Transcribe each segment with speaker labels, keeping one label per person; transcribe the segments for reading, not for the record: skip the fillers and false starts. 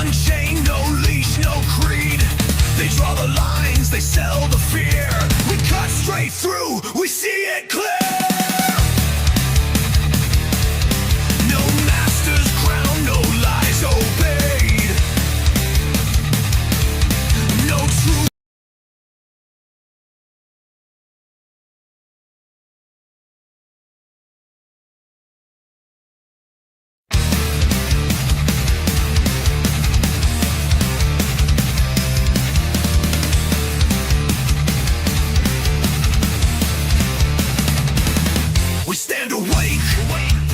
Speaker 1: unchained, no leash, no creed. They draw the lines, they sell the fear. We cut straight through, we see it clear. No master's crown, no lies obeyed. No true. We stand awake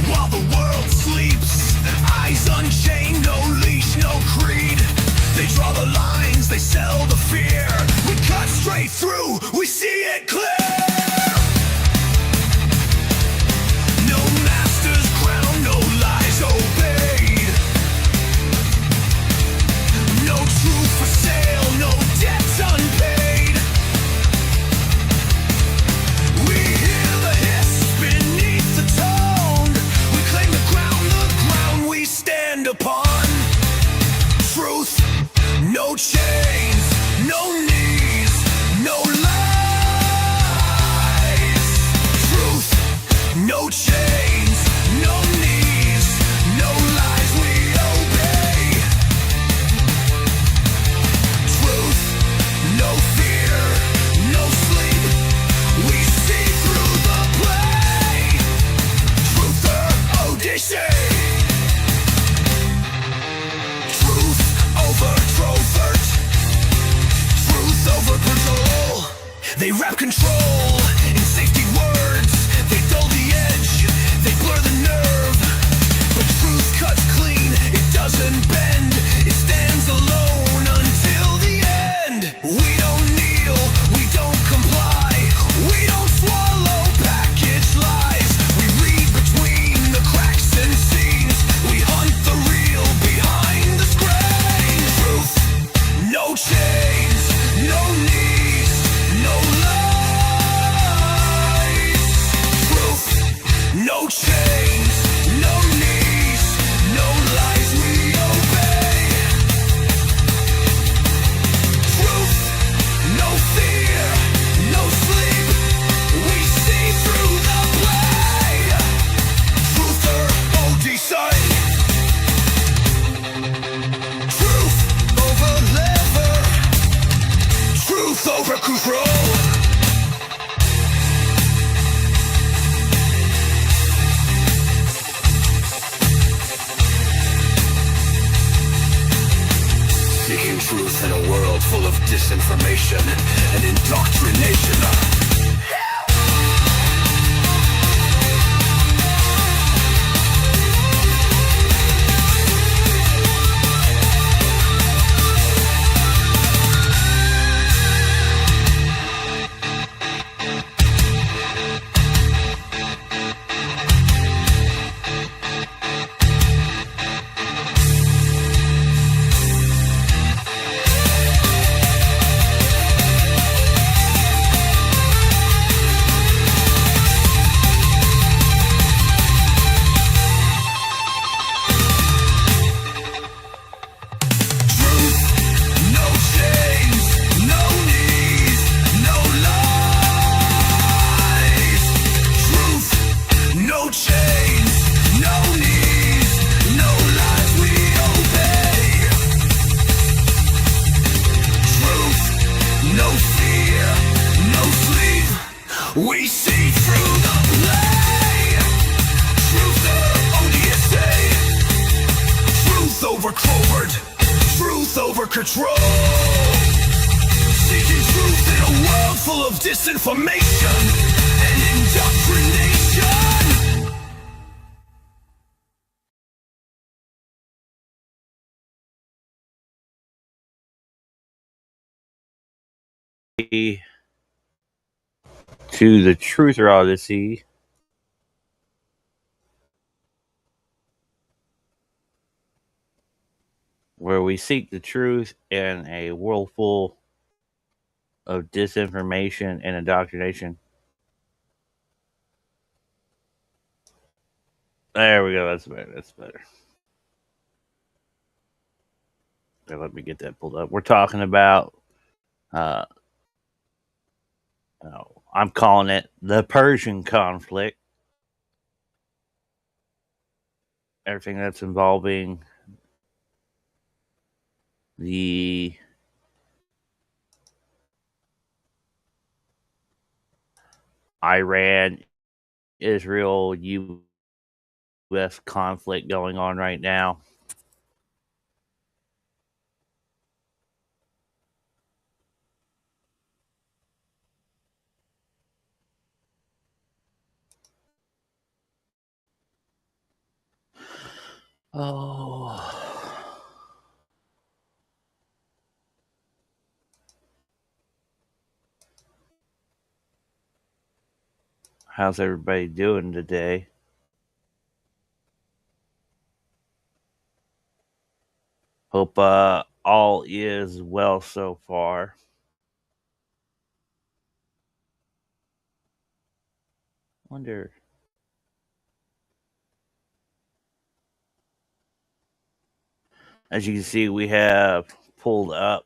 Speaker 1: while the world sleeps. Eyes unchained, no leash, no creed. They draw the lines, they sell the fear. We cut straight through, we see it clear. No master's crown, no lies obeyed. No truth for sale, no debts unpaid. We hear the hiss beneath the tone. We claim the ground we stand upon. Truth, no chains, no knees, no lies. Truth, no chains, no knees, no lies we obey. Truth, no fear, no sleep. We see through the play. Truther, Odyssey. Truth over trovert. Truth over control. They wrap control in safety words. They dull the edge, they blur the nerve. But truth cuts clean, it doesn't bend. It stands alone until the end. We don't kneel, we don't comply. We don't swallow packaged lies. We read between the cracks and seams. We hunt the real behind the screen. Truth, no chains, no knees, no lies. Truth, no chains, no knees, no lies we obey. Truth, no fear, no sleep. We see through the play. Truther, Odyssey. Truth over lever. Truth over control. Seeking truth in a world full of disinformation and indoctrination. Truth, no chains, no knees, no lies. Truth, no chains, no knees, no lies we obey. Truth, no fear, no sleep. We see through the play. Truther, Odyssey. Truth over covert. Truth over control. Seeking truth in a world full of disinformation and indoctrination.
Speaker 2: To the Truther Odyssey, where we seek the truth in a whirlpool of disinformation and indoctrination. There we go. That's better. That's better. Let me get that pulled up. We're talking about, uh, I'm calling it the Persian Conflict. Everything that's involving the Iran, Israel, U.S. conflict going on right now. Oh, how's everybody doing today? Hope all is well so far. Wonder, as you can see, we have pulled up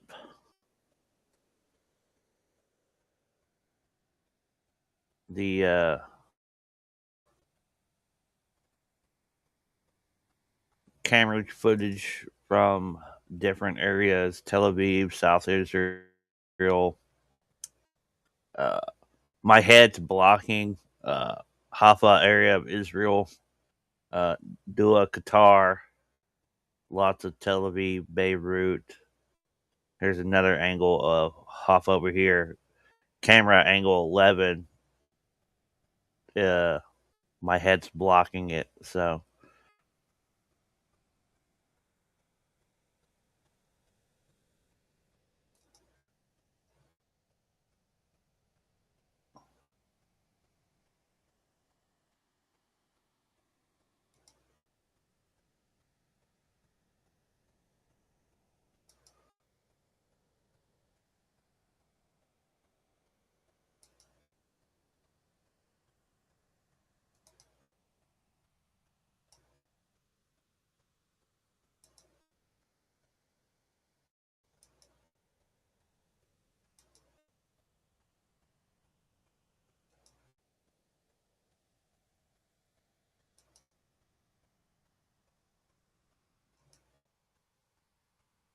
Speaker 2: the camera footage from different areas: Tel Aviv, South Israel. Uh, my head's blocking Haifa area of Israel, Dua, Qatar, lots of Tel Aviv, Beirut. Here's another angle of Haifa over here. Camera angle 11. Uh, my head's blocking it, so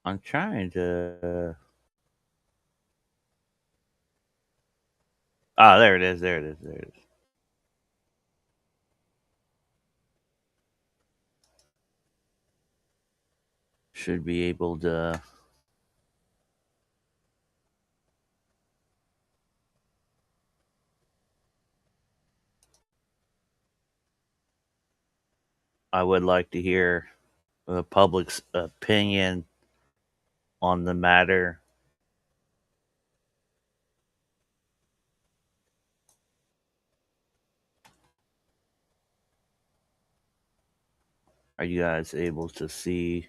Speaker 2: I'm trying to. Ah, there it is. There it is. There it is. Should be able to. I would like to hear the public's opinion on the matter. Are you guys able to see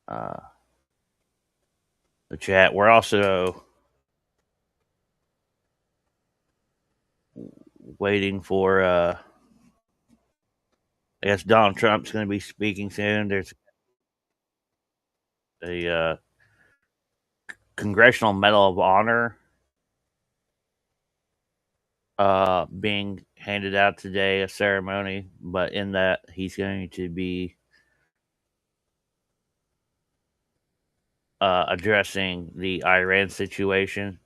Speaker 2: uh, the chat? We're also waiting for. I guess Donald Trump's going to be speaking soon. There's a Congressional Medal of Honor being handed out today, a ceremony, but in that he's going to be addressing the Iran situation.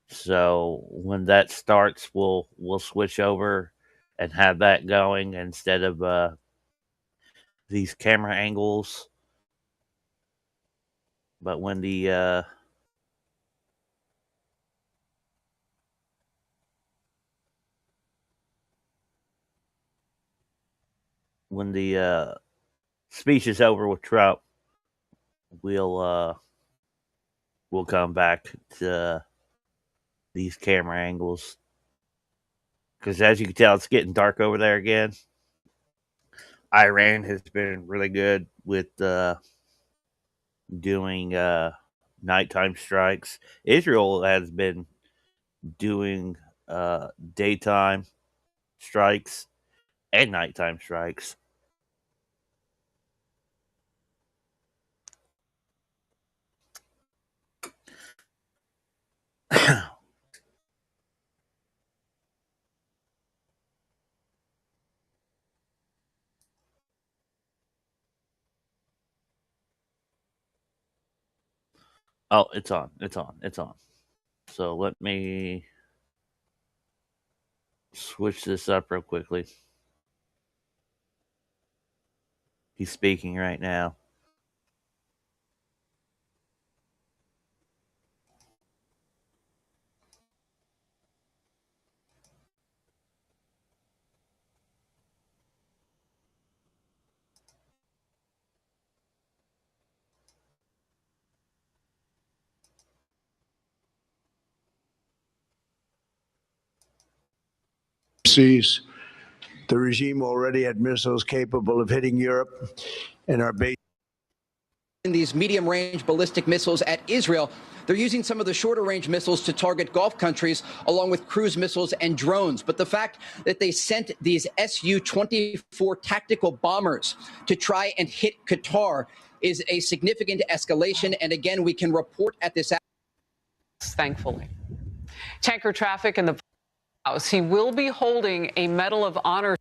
Speaker 2: So when that starts, we'll switch over and have that going instead of these camera angles. But when the speech is over with Trump, we'll uh, we'll come back to these camera angles because as you can tell, it's getting dark over there again. Iran has been really good with doing nighttime strikes. Israel has been doing daytime strikes and nighttime strikes. Oh, it's on. It's on. It's on. So let me switch this up real quickly. He's speaking right now.
Speaker 3: Seas. The regime already had missiles capable of hitting Europe and our base.
Speaker 4: These medium-range ballistic missiles at Israel. They're using some of the shorter-range missiles to target Gulf countries, along with cruise missiles and drones. But the fact that they sent these Su-24 tactical bombers to try and hit Qatar is a significant escalation. And again, we can report at this.
Speaker 5: Thankfully, tanker traffic in the House. He will be holding a Medal of Honor.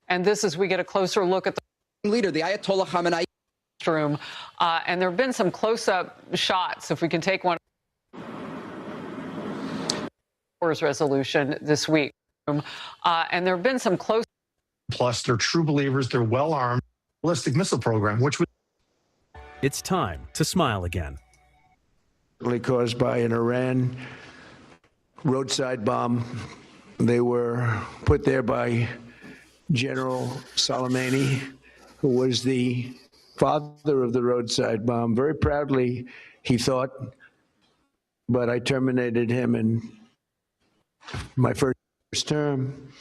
Speaker 5: And this as we get a closer look at the
Speaker 4: leader, the Ayatollah Khamenei.
Speaker 5: Room. And there have been some close-up shots. If we can take one. Resolution this week. And there have been some close.
Speaker 6: Plus, they're true believers. They're well-armed. Ballistic missile program, which was.
Speaker 7: It's time to smile again.
Speaker 3: Caused by an Iran roadside bomb. They were put there by General Soleimani, who was the father of the roadside bomb. Very proudly, he thought, but I terminated him in my first term.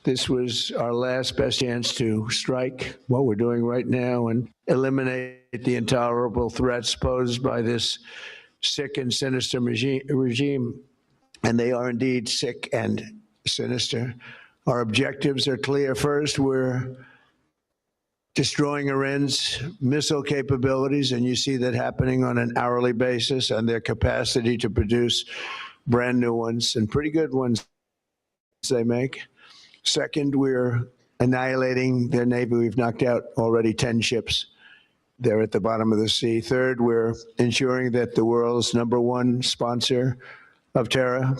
Speaker 3: This was our last best chance to strike what we're doing right now and eliminate the intolerable threats posed by this sick and sinister regime. And they are indeed sick and sinister. Our objectives are clear. First, we're destroying Iran's missile capabilities, and you see that happening on an hourly basis, and their capacity to produce brand new ones and pretty good ones they make. Second, we're annihilating their Navy. We've knocked out already 10 ships. They're at the bottom of the sea. Third, we're ensuring that the world's #1 sponsor of terror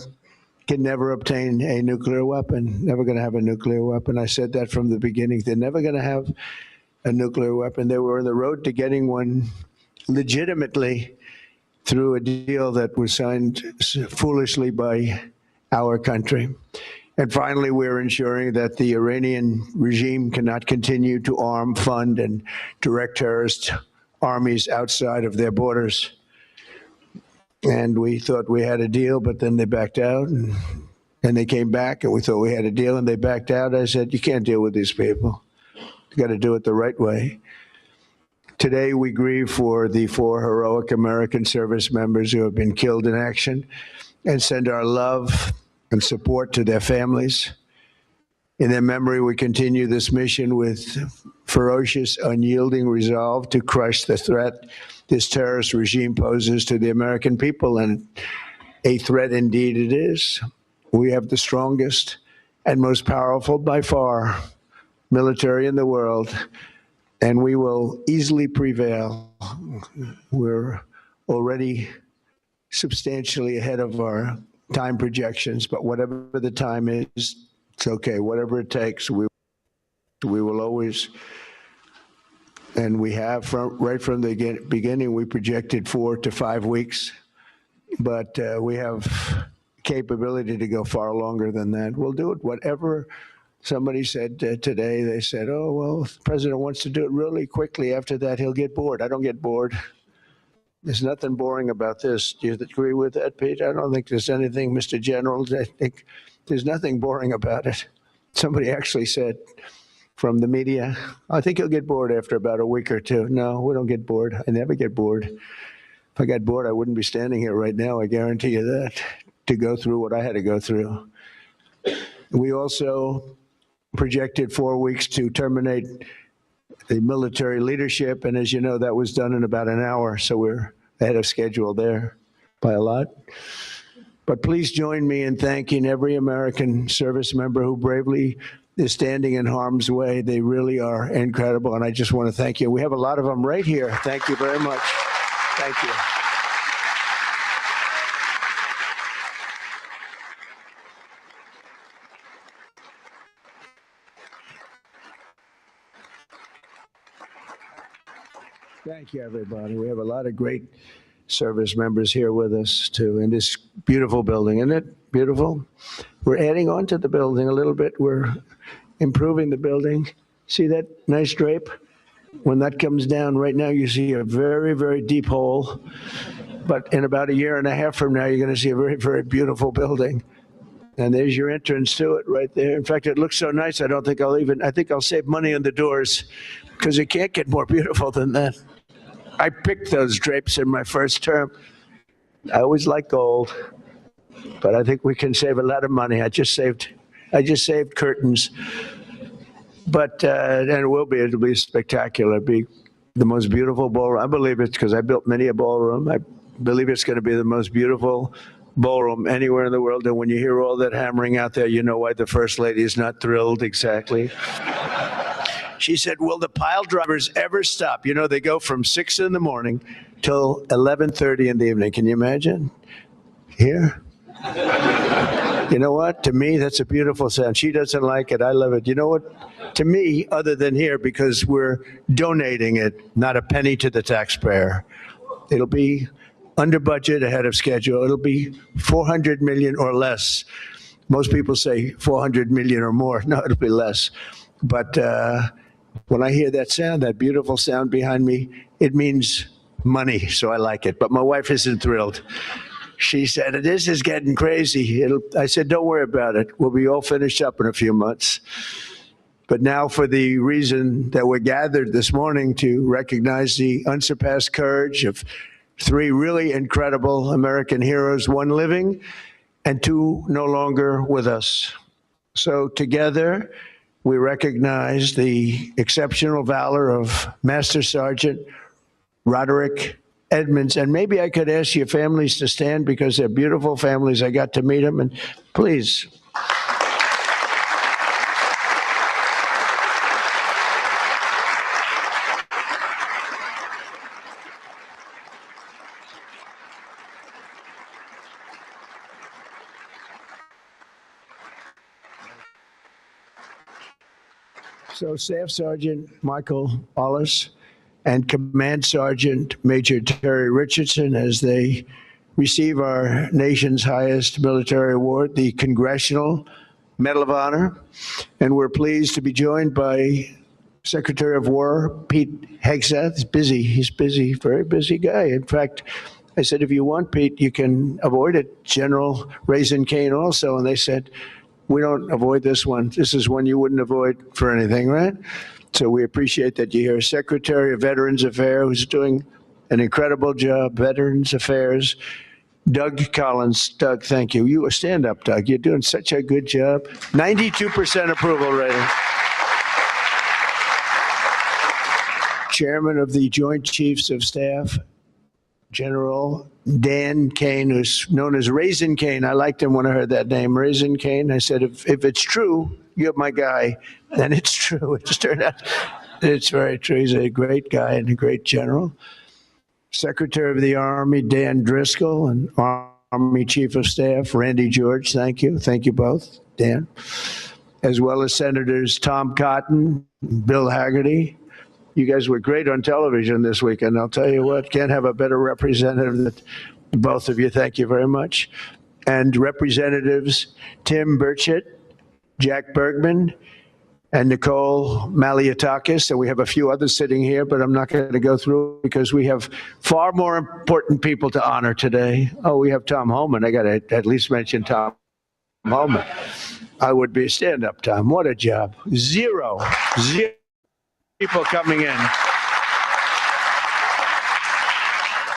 Speaker 3: can never obtain a nuclear weapon, never going to have a nuclear weapon. I said that from the beginning. They're never going to have a nuclear weapon. They were on the road to getting one legitimately through a deal that was signed foolishly by our country. And finally, we're ensuring that the Iranian regime cannot continue to arm, fund, and direct terrorist armies outside of their borders. And we thought we had a deal, but then they backed out, and they came back, and we thought we had a deal, and they backed out. I said, you can't deal with these people. You got to do it the right way. Today, we grieve for the 4 heroic American service members who have been killed in action and send our love and support to their families. In their memory, we continue this mission with ferocious, unyielding resolve to crush the threat this terrorist regime poses to the American people, and a threat indeed it is. We have the strongest and most powerful by far military in the world, and we will easily prevail. We're already substantially ahead of our time projections, but whatever the time is, it's okay. Whatever it takes, we will always, and we have right from the beginning, we projected 4 to 5 weeks, but we have capability to go far longer than that. We'll do it. Whatever somebody said today, they said, oh, well, if the president wants to do it really quickly. After that, he'll get bored. I don't get bored. There's nothing boring about this. Do you agree with that, Pete? I don't think there's anything, Mr. General. I think there's nothing boring about it. Somebody actually said from the media, I think he'll get bored after about a week or two. No, we don't get bored. I never get bored. If I got bored, I wouldn't be standing here right now. I guarantee you that, to go through what I had to go through. We also projected 4 weeks to terminate the military leadership, and as you know, that was done in about an hour, so we're ahead of schedule there by a lot. But please join me in thanking every American service member who bravely is standing in harm's way. They really are incredible, and I just want to thank you. We have a lot of them right here. Thank you very much. Thank you. Thank you, everybody. We have a lot of great service members here with us, too, in this beautiful building. Isn't it beautiful? We're adding on to the building a little bit. We're improving the building. See that nice drape? When that comes down, right now you see a very, very deep hole. But in about a year and a half from now, you're going to see a very, very beautiful building. And there's your entrance to it right there. In fact, it looks so nice, I think I'll save money on the doors because it can't get more beautiful than that. I picked those drapes in my first term. I always like gold, but I think we can save a lot of money. I just saved curtains. But and it'll be spectacular. It'll be the most beautiful ballroom. I believe it's because I built many a ballroom. I believe it's going to be the most beautiful ballroom anywhere in the world. And when you hear all that hammering out there, you know why the First Lady is not thrilled exactly. She said, will the pile drivers ever stop? You know, they go from 6 in the morning till 11:30 in the evening. Can you imagine? Here? You know what? To me, that's a beautiful sound. She doesn't like it. I love it. You know what? To me, other than here, because we're donating it, not a penny to the taxpayer. It'll be under budget, ahead of schedule. It'll be 400 million or less. Most people say 400 million or more. No, it'll be less. But when I hear that sound, that beautiful sound behind me, it means money, so I like it. But my wife isn't thrilled. She said, this is getting crazy. I said, don't worry about it. We'll be all finished up in a few months. But now for the reason that we're gathered this morning to recognize the unsurpassed courage of 3 really incredible American heroes, 1 living and 2 no longer with us. So together, we recognize the exceptional valor of Master Sergeant Roderick Edmonds. And maybe I could ask your families to stand because they're beautiful families. I got to meet them. And please. So Staff Sergeant Michael Wallace and Command Sergeant Major Terry Richardson, as they receive our nation's highest military award, the Congressional Medal of Honor. And we're pleased to be joined by Secretary of War Pete Hegseth. He's busy, very busy guy. In fact, I said, if you want, Pete, you can avoid it. General Raisin Kane also. And they said, we don't avoid this one. This is one you wouldn't avoid for anything, right? So we appreciate that you're here. Secretary of Veterans Affairs, who's doing an incredible job, Veterans Affairs, Doug Collins. Doug, thank you. You stand up, Doug. You're doing such a good job. 92% approval rating. Chairman of the Joint Chiefs of Staff, General Dan Kane, who's known as Raisin Kane. I liked him when I heard that name, Raisin Kane. I said, if it's true, you're my guy. And it's true. It just turned out it's very true. He's a great guy and a great general. Secretary of the Army, Dan Driscoll, and Army Chief of Staff, Randy George. Thank you. Thank you both, Dan. As well as Senators Tom Cotton, Bill Hagerty. You guys were great on television this weekend. I'll tell you what, can't have a better representative than both of you. Thank you very much. And Representatives Tim Burchett, Jack Bergman, and Nicole Maliotakis. And we have a few others sitting here, but I'm not going to go through because we have far more important people to honor today. Oh, we have Tom Homan. I got to at least mention Tom Homan. I would be stand up, Tom. What a job. Zero people coming in.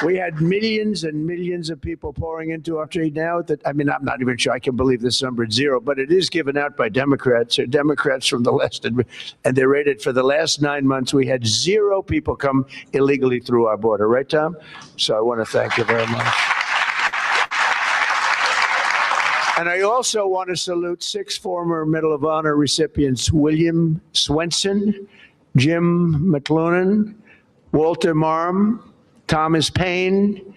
Speaker 3: We had millions and millions of people pouring into our street now. I'm not even sure I can believe this number is 0, but it is given out by Democrats or Democrats from the left. And they're rated for the last 9 months. We had 0 people come illegally through our border. Right, Tom? So I want to thank you very much. And I also want to salute 6 former Medal of Honor recipients: William Swenson, Jim McLuhan, Walter Marm, Thomas Paine,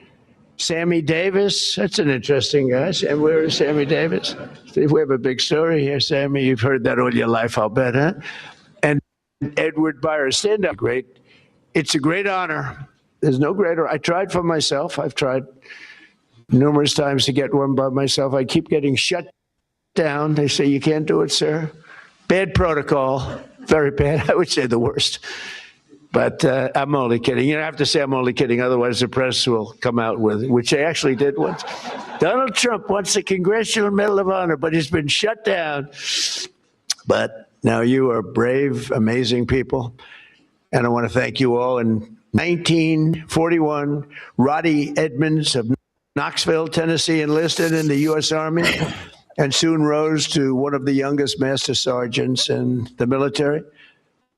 Speaker 3: Sammy Davis. That's an interesting guy. And where is Sammy Davis? We have a big story here, Sammy. You've heard that all your life, I'll bet, huh? And Edward Byers. Stand up. Great it's a great honor. There's no greater. I tried for myself. I've tried numerous times to get one by myself. I keep getting shut down. They say, you can't do it, sir. Bad protocol. Very bad. I would say the worst. But I'm only kidding. You don't have to say I'm only kidding. Otherwise, the press will come out with it, which they actually did once. Donald Trump wants the Congressional Medal of Honor, but he's been shut down. But now you are brave, amazing people. And I want to thank you all. In 1941, Roddy Edmonds of Knoxville, Tennessee, enlisted in the U.S. Army and soon rose to one of the youngest master sergeants in the military.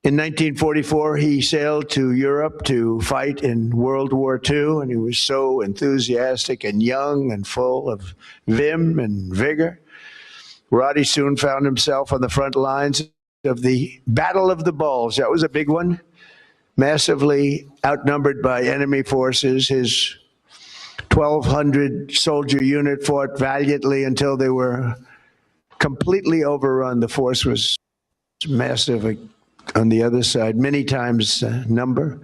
Speaker 3: In 1944, he sailed to Europe to fight in World War II, and he was so enthusiastic and young and full of vim and vigor. Roddy soon found himself on the front lines of the Battle of the Bulge. That was a big one. Massively outnumbered by enemy forces, his 1,200 soldier unit fought valiantly until they were completely overrun. The force was massive on the other side, many times number.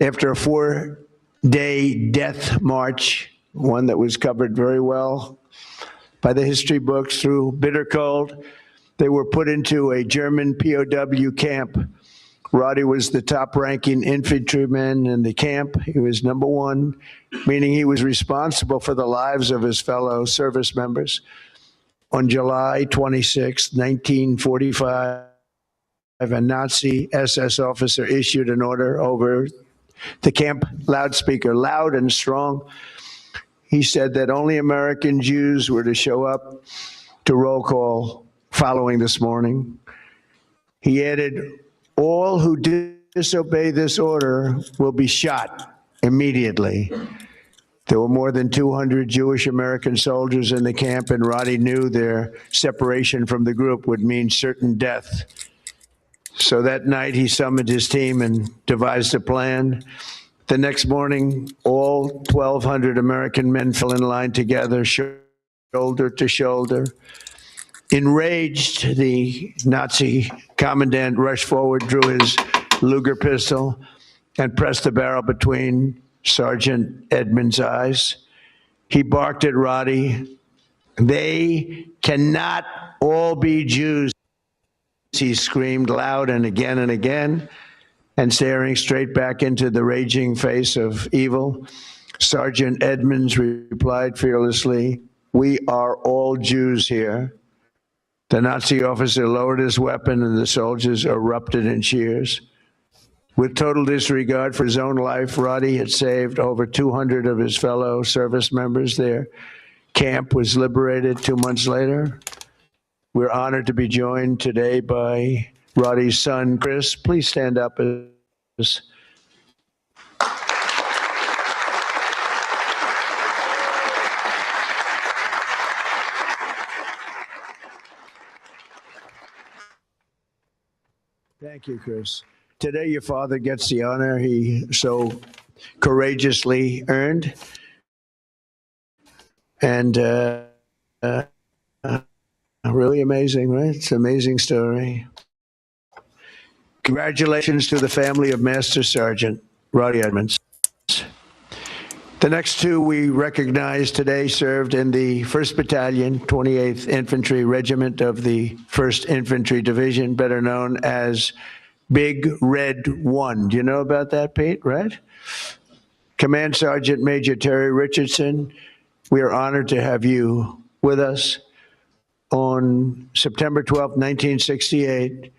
Speaker 3: After a 4-day death march, one that was covered very well by the history books through bitter cold, they were put into a German POW camp. Roddy was the top-ranking infantryman in the camp. He was number one, meaning he was responsible for the lives of his fellow service members. On July 26, 1945, a Nazi SS officer issued an order over the camp loudspeaker, loud and strong. He said that only American Jews were to show up to roll call following this morning. He added, all who disobey this order will be shot immediately. There were more than 200 Jewish American soldiers in the camp, and Roddy knew their separation from the group would mean certain death. So that night he summoned his team and devised a plan. The next morning, all 1,200 American men fell in line together, shoulder to shoulder. Enraged, the Nazi commandant rushed forward, drew his Luger pistol, and pressed the barrel between Sergeant Edmonds' eyes. He barked at Roddy. They cannot all be Jews, he screamed loud and again, and staring straight back into the raging face of evil. Sergeant Edmonds replied fearlessly, we are all Jews here. The Nazi officer lowered his weapon and the soldiers erupted in cheers. With total disregard for his own life, Roddy had saved over 200 of his fellow service members. Their camp was liberated 2 months later. We're honored to be joined today by Roddy's son, Chris. Please stand up. Thank you, Chris. Today, your father gets the honor he so courageously earned. And really amazing, right? It's an amazing story. Congratulations to the family of Master Sergeant Roddy Edmonds. The next two we recognize today served in the 1st Battalion, 28th Infantry Regiment of the 1st Infantry Division, better known as Big Red 1. Do you know about that, Pete, right? Command Sergeant Major Terry Richardson, we are honored to have you with us. On September 12, 1968,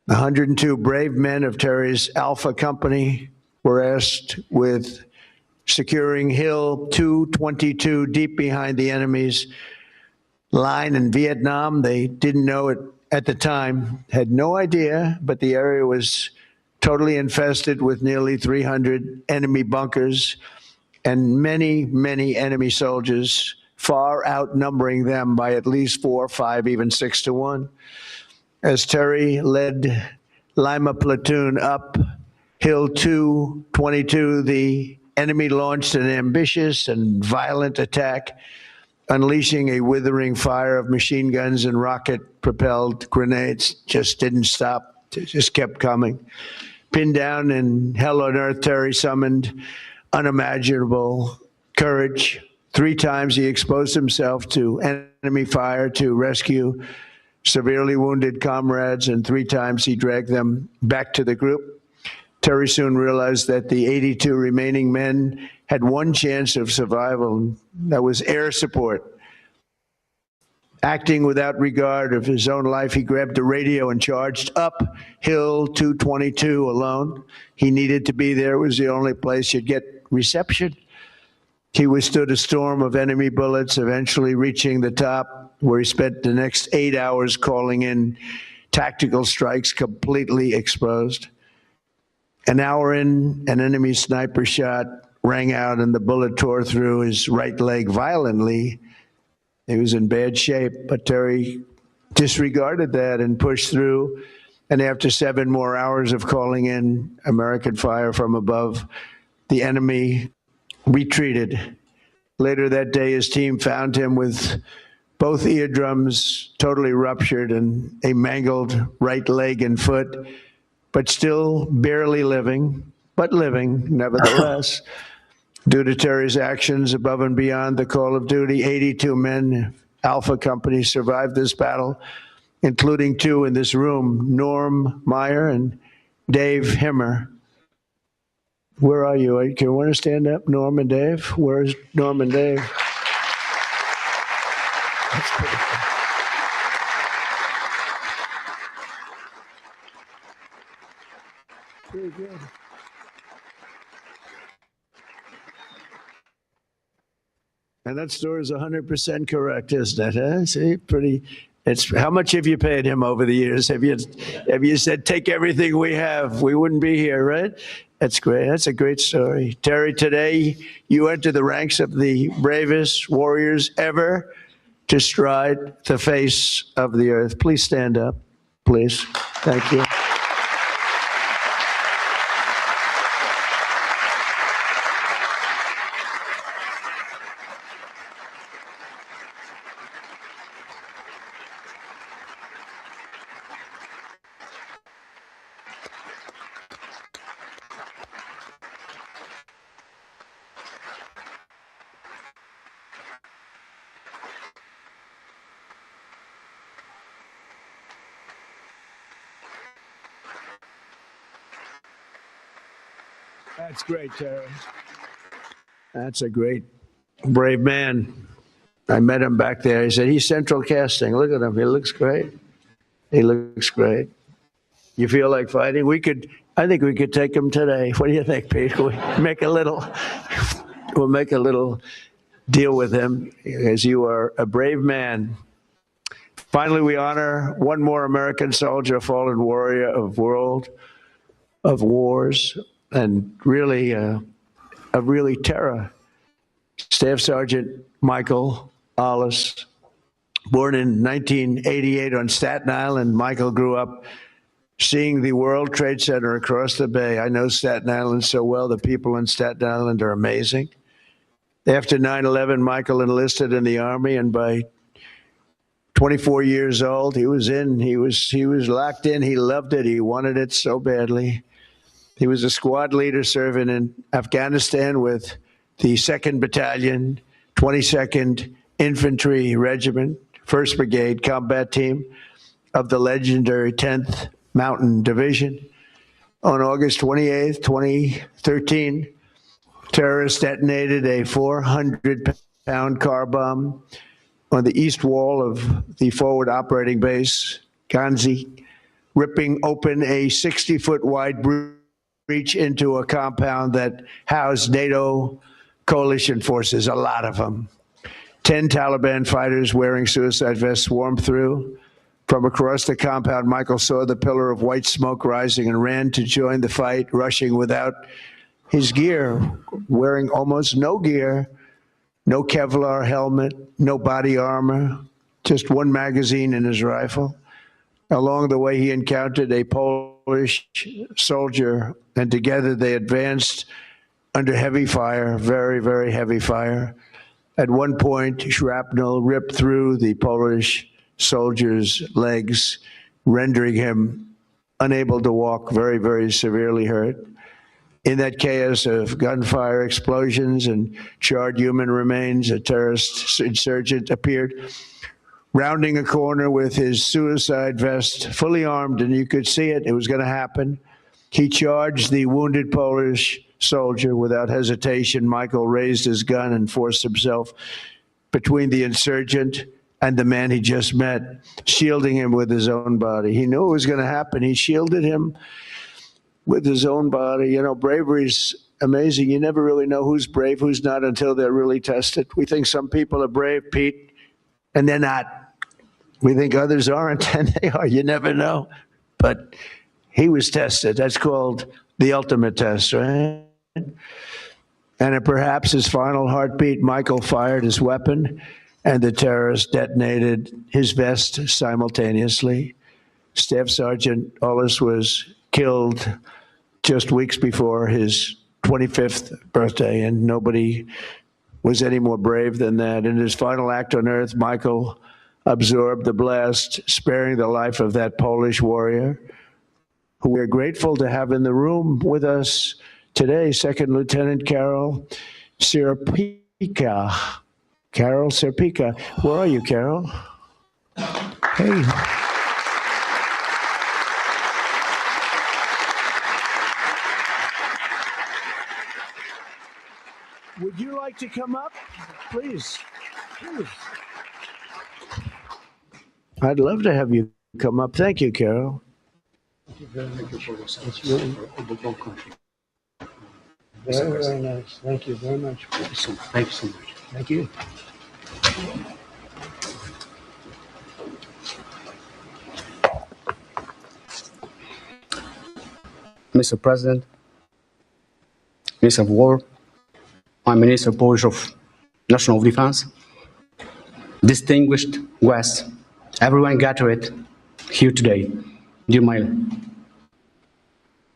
Speaker 3: 102 brave men of Terry's Alpha Company were asked with securing Hill 222 deep behind the enemy's line in Vietnam. They didn't know it at the time, had no idea, but the area was totally infested with nearly 300 enemy bunkers and many, many enemy soldiers, far outnumbering them by at least 4, 5, even 6 to 1. As Terry led Lima platoon up Hill 222, the enemy launched an ambitious and violent attack, unleashing a withering fire of machine guns and rocket-propelled grenades. Just didn't stop, just kept coming. Pinned down in hell on earth, Terry summoned unimaginable courage. 3 times he exposed himself to enemy fire to rescue severely wounded comrades, and 3 times he dragged them back to the group. Terry soon realized that the 82 remaining men had one chance of survival, and that was air support. Acting without regard of his own life, he grabbed the radio and charged up Hill 222 alone. He needed to be there. It was the only place you'd get reception. He withstood a storm of enemy bullets, eventually reaching the top, where he spent the next 8 hours calling in tactical strikes, completely exposed. An hour in, an enemy sniper shot rang out, and the bullet tore through his right leg violently. He was in bad shape, but Terry disregarded that and pushed through. And after 7 more hours of calling in American fire from above, the enemy retreated. Later that day, his team found him with both eardrums totally ruptured and a mangled right leg and foot, but still barely living, but living nevertheless. Due to Terry's actions above and beyond the call of duty, 82 men, Alpha Company, survived this battle, including 2 in this room, Norm Meyer and Dave Himmer. Where are you? Can you want to stand up, Norm and Dave? Where's Norm and Dave? That's pretty cool. Pretty good. And that story is 100% correct, isn't it? Huh? See, pretty. It's how much have you paid him over the years? Have you said take everything we have? We wouldn't be here, right? That's great. That's a great story, Terry. Today you enter the ranks of the bravest warriors ever to stride the face of the earth. Please stand up, please. Thank you. That's great, Terry. That's a great, brave man. I met him back there. He said, he's central casting. Look at him. He looks great. He looks great. You feel like fighting? I think we could take him today. What do you think, Pete? We'll make a little deal with him, as you are a brave man. Finally, we honor one more American soldier, fallen warrior of world of wars, and really terror. Staff Sergeant Michael Ollis, born in 1988 on Staten Island. Michael grew up seeing the World Trade Center across the bay. I know Staten Island so well. The people in Staten Island are amazing. After 9/11, Michael enlisted in the Army, and by 24 years old, he was locked in. He loved it. He wanted it so badly. He was a squad leader serving in Afghanistan with the 2nd Battalion, 22nd Infantry Regiment, 1st Brigade Combat Team of the legendary 10th Mountain Division. On August 28, 2013, terrorists detonated a 400-pound car bomb on the east wall of the forward operating base, Ghazni, ripping open a 60-foot wide breach into a compound that housed NATO coalition forces, a lot of them. 10 Taliban fighters wearing suicide vests swarmed through. From across the compound, Michael saw the pillar of white smoke rising and ran to join the fight, rushing without his gear, wearing almost no gear, no Kevlar helmet, no body armor, just one magazine in his rifle. Along the way, he encountered a Polish soldier, and together they advanced under heavy fire, very, very heavy fire. At one point, shrapnel ripped through the Polish soldier's legs, rendering him unable to walk, very, very severely hurt. In that chaos of gunfire, explosions, and charred human remains, a terrorist insurgent appeared, rounding a corner with his suicide vest, fully armed, and you could see it. It was going to happen. He charged the wounded Polish soldier without hesitation. Michael raised his gun and forced himself between the insurgent and the man he just met, shielding him with his own body. He knew it was going to happen. He shielded him with his own body. You know, bravery's amazing. You never really know who's brave, who's not, until they're really tested. We think some people are brave, Pete, and they're not. We think others aren't, and they are. You never know. But he was tested. That's called the ultimate test, right? And at perhaps his final heartbeat, Michael fired his weapon, and the terrorist detonated his vest simultaneously. Staff Sergeant Ullis was killed just weeks before his 25th birthday, and nobody was any more brave than that. In his final act on earth, Michael absorbed the blast, sparing the life of that Polish warrior, who we're grateful to have in the room with us today, Second Lieutenant Carol Sierpika. Carol Sierpika. Where are you, Carol? Hey. Would you like to come up? Please. Please. I'd love to have you come up. Thank you, Carol.
Speaker 8: Thank you very much for your service for the whole country.
Speaker 3: Very, very nice. Thank you very much.
Speaker 8: Thank you so much.
Speaker 3: Thank you.
Speaker 8: Mr. President, Minister of War, I'm Minister Polish of National Defense, distinguished guests, everyone gathered here today, dear my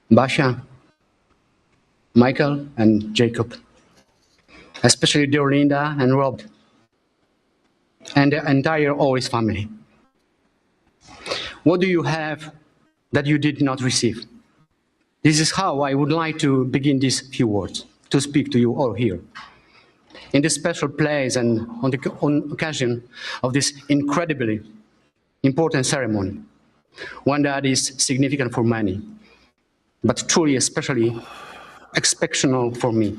Speaker 8: Basia, Michael, and Jacob, especially dear Linda and Rob, and the entire Oris family. What do you have that you did not receive? This is how I would like to begin these few words, to speak to you all here. In this special place and on the occasion of this incredibly important ceremony, one that is significant for many, but truly especially exceptional for me.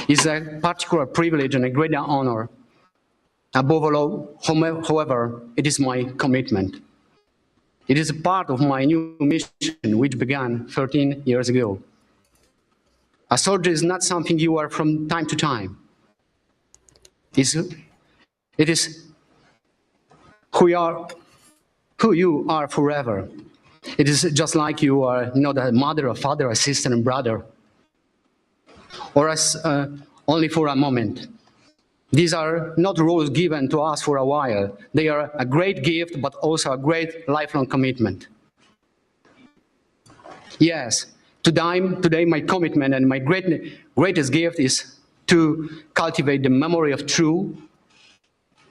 Speaker 8: It's a particular privilege and a great honor. Above all, however, it is my commitment. It is a part of my new mission, which began 13 years ago. A soldier is not something you are from time to time. It is who you are forever. It is just like you are not a mother, a father, a sister, and brother, or as only for a moment. These are not roles given to us for a while. They are a great gift, but also a great lifelong commitment. Yes, today my commitment and my greatest gift is to cultivate the memory of true,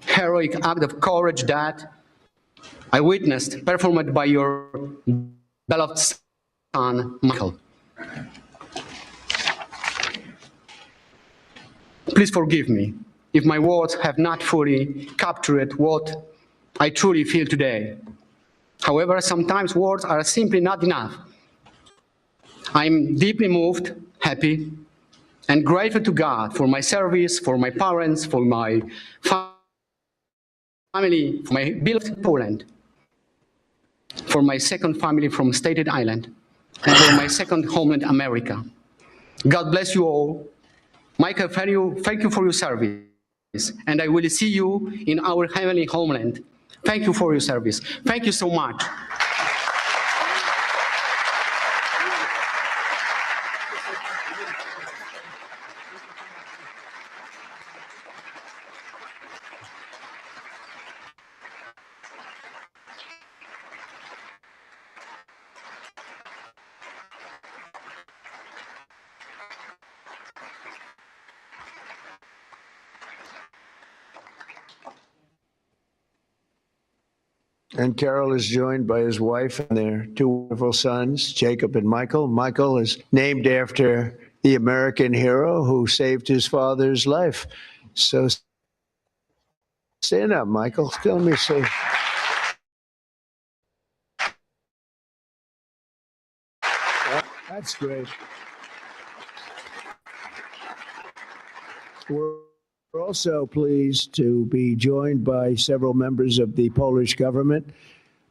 Speaker 8: heroic act of courage that I witnessed performed by your beloved son, Michael. Please forgive me if my words have not fully captured what I truly feel today. However, sometimes words are simply not enough. I'm deeply moved, happy, and grateful to God for my service, for my parents, for my family, for my beloved Poland, for my second family from Staten Island, and for my second homeland, America. God bless you all. Michael, thank you for your service, and I will see you in our heavenly homeland. Thank you for your service. Thank you so much.
Speaker 3: And Carol is joined by his wife and their two wonderful sons, Jacob and Michael. Michael is named after the American hero who saved his father's life. So stand up, Michael. Let me see. That's great. We're also pleased to be joined by several members of the Polish government,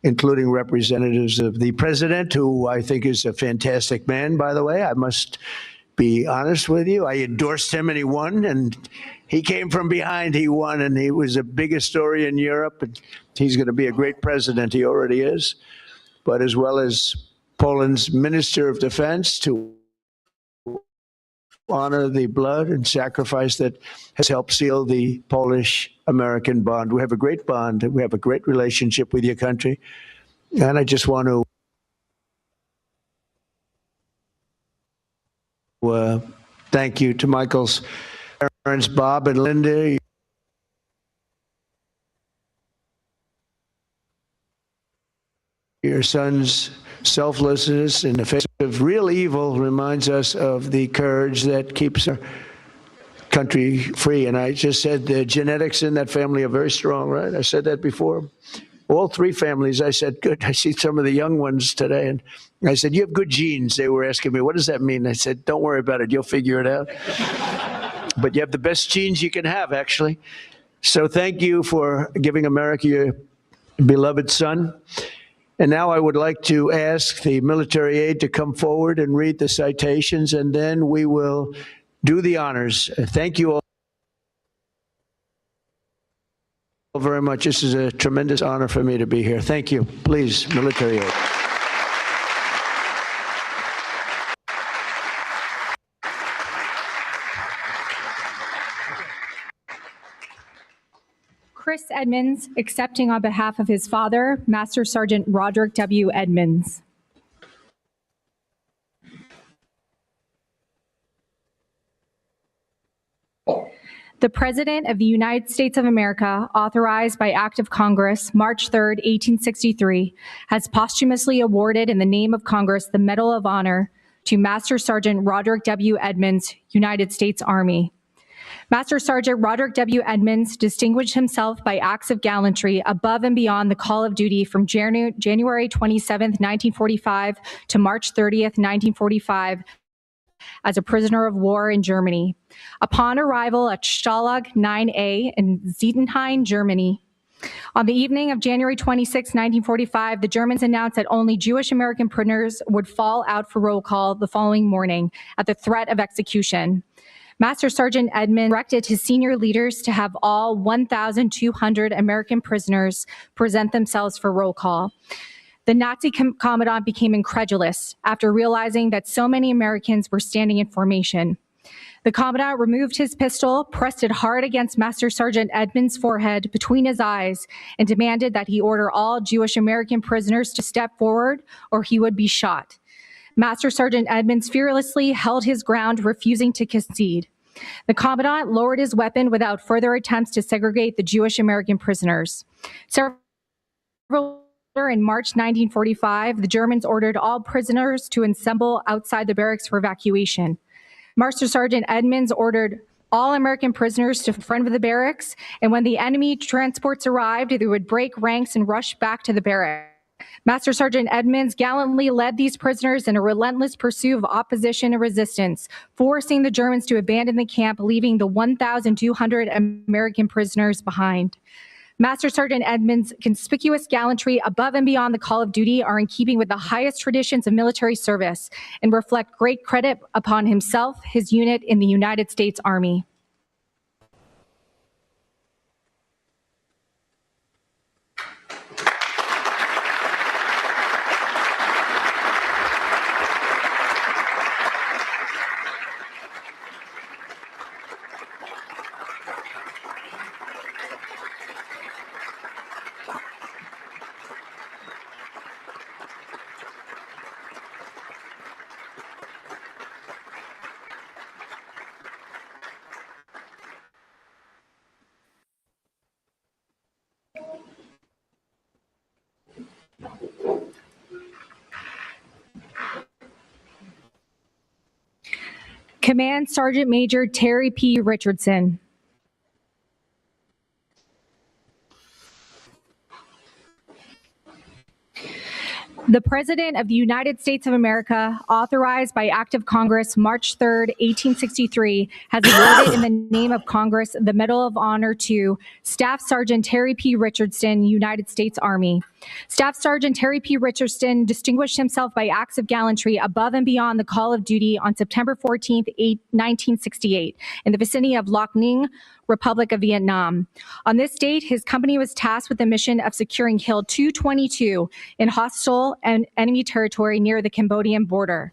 Speaker 3: including representatives of the president, who I think is a fantastic man, by the way. I must be honest with you. I endorsed him and he won, and he came from behind, he won, and he was the biggest story in Europe. And he's going to be a great president. He already is. But as well as Poland's Minister of Defense, to honor the blood and sacrifice that has helped seal the Polish-American bond. We have a great bond. We have a great relationship with your country. And I just want to thank you to Michael's parents, Bob and Linda. Your son's selflessness in the face of real evil reminds us of the courage that keeps our country free. And I just said the genetics in that family are very strong, right? I said that before. All three families, I said, good. I see some of the young ones today. And I said, you have good genes. They were asking me, what does that mean? I said, don't worry about it. You'll figure it out. But you have the best genes you can have, actually. So thank you for giving America your beloved son. And now I would like to ask the military aide to come forward and read the citations, and then we will do the honors. Thank you all very much. This is a tremendous honor for me to be here. Thank you. Please, military aide.
Speaker 9: Chris Edmonds, accepting on behalf of his father, Master Sergeant Roderick W. Edmonds. The President of the United States of America, authorized by Act of Congress, March 3, 1863, has posthumously awarded in the name of Congress the Medal of Honor to Master Sergeant Roderick W. Edmonds, United States Army. Master Sergeant Roderick W. Edmonds distinguished himself by acts of gallantry above and beyond the call of duty from January 27, 1945 to March 30, 1945, as a prisoner of war in Germany. Upon arrival at Stalag 9A in Zietenhain, Germany, on the evening of January 26, 1945, the Germans announced that only Jewish American prisoners would fall out for roll call the following morning at the threat of execution. Master Sergeant Edmonds directed his senior leaders to have all 1,200 American prisoners present themselves for roll call. The Nazi commandant became incredulous after realizing that so many Americans were standing in formation. The commandant removed his pistol, pressed it hard against Master Sergeant Edmonds' forehead between his eyes, and demanded that he order all Jewish American prisoners to step forward or he would be shot. Master Sergeant Edmonds fearlessly held his ground, refusing to concede. The commandant lowered his weapon without further attempts to segregate the Jewish American prisoners. Several in March 1945, the Germans ordered all prisoners to assemble outside the barracks for evacuation. Master Sergeant Edmonds ordered all American prisoners to the front of the barracks, and when the enemy transports arrived, they would break ranks and rush back to the barracks. Master Sergeant Edmonds gallantly led these prisoners in a relentless pursuit of opposition and resistance, forcing the Germans to abandon the camp, leaving the 1,200 American prisoners behind. Master Sergeant Edmonds' conspicuous gallantry above and beyond the call of duty are in keeping with the highest traditions of military service and reflect great credit upon himself, his unit in the United States Army. Command Sergeant Major Terry P. Richardson. The President of the United States of America, authorized by Act of Congress March 3rd, 1863, has awarded in the name of Congress the Medal of Honor to Staff Sergeant Terry P. Richardson, United States Army. Staff Sergeant Terry P. Richardson distinguished himself by acts of gallantry above and beyond the call of duty on September 14th, 1968, in the vicinity of Loc Ninh, Republic of Vietnam. On this date, his company was tasked with the mission of securing Hill 222 in hostile and enemy territory near the Cambodian border.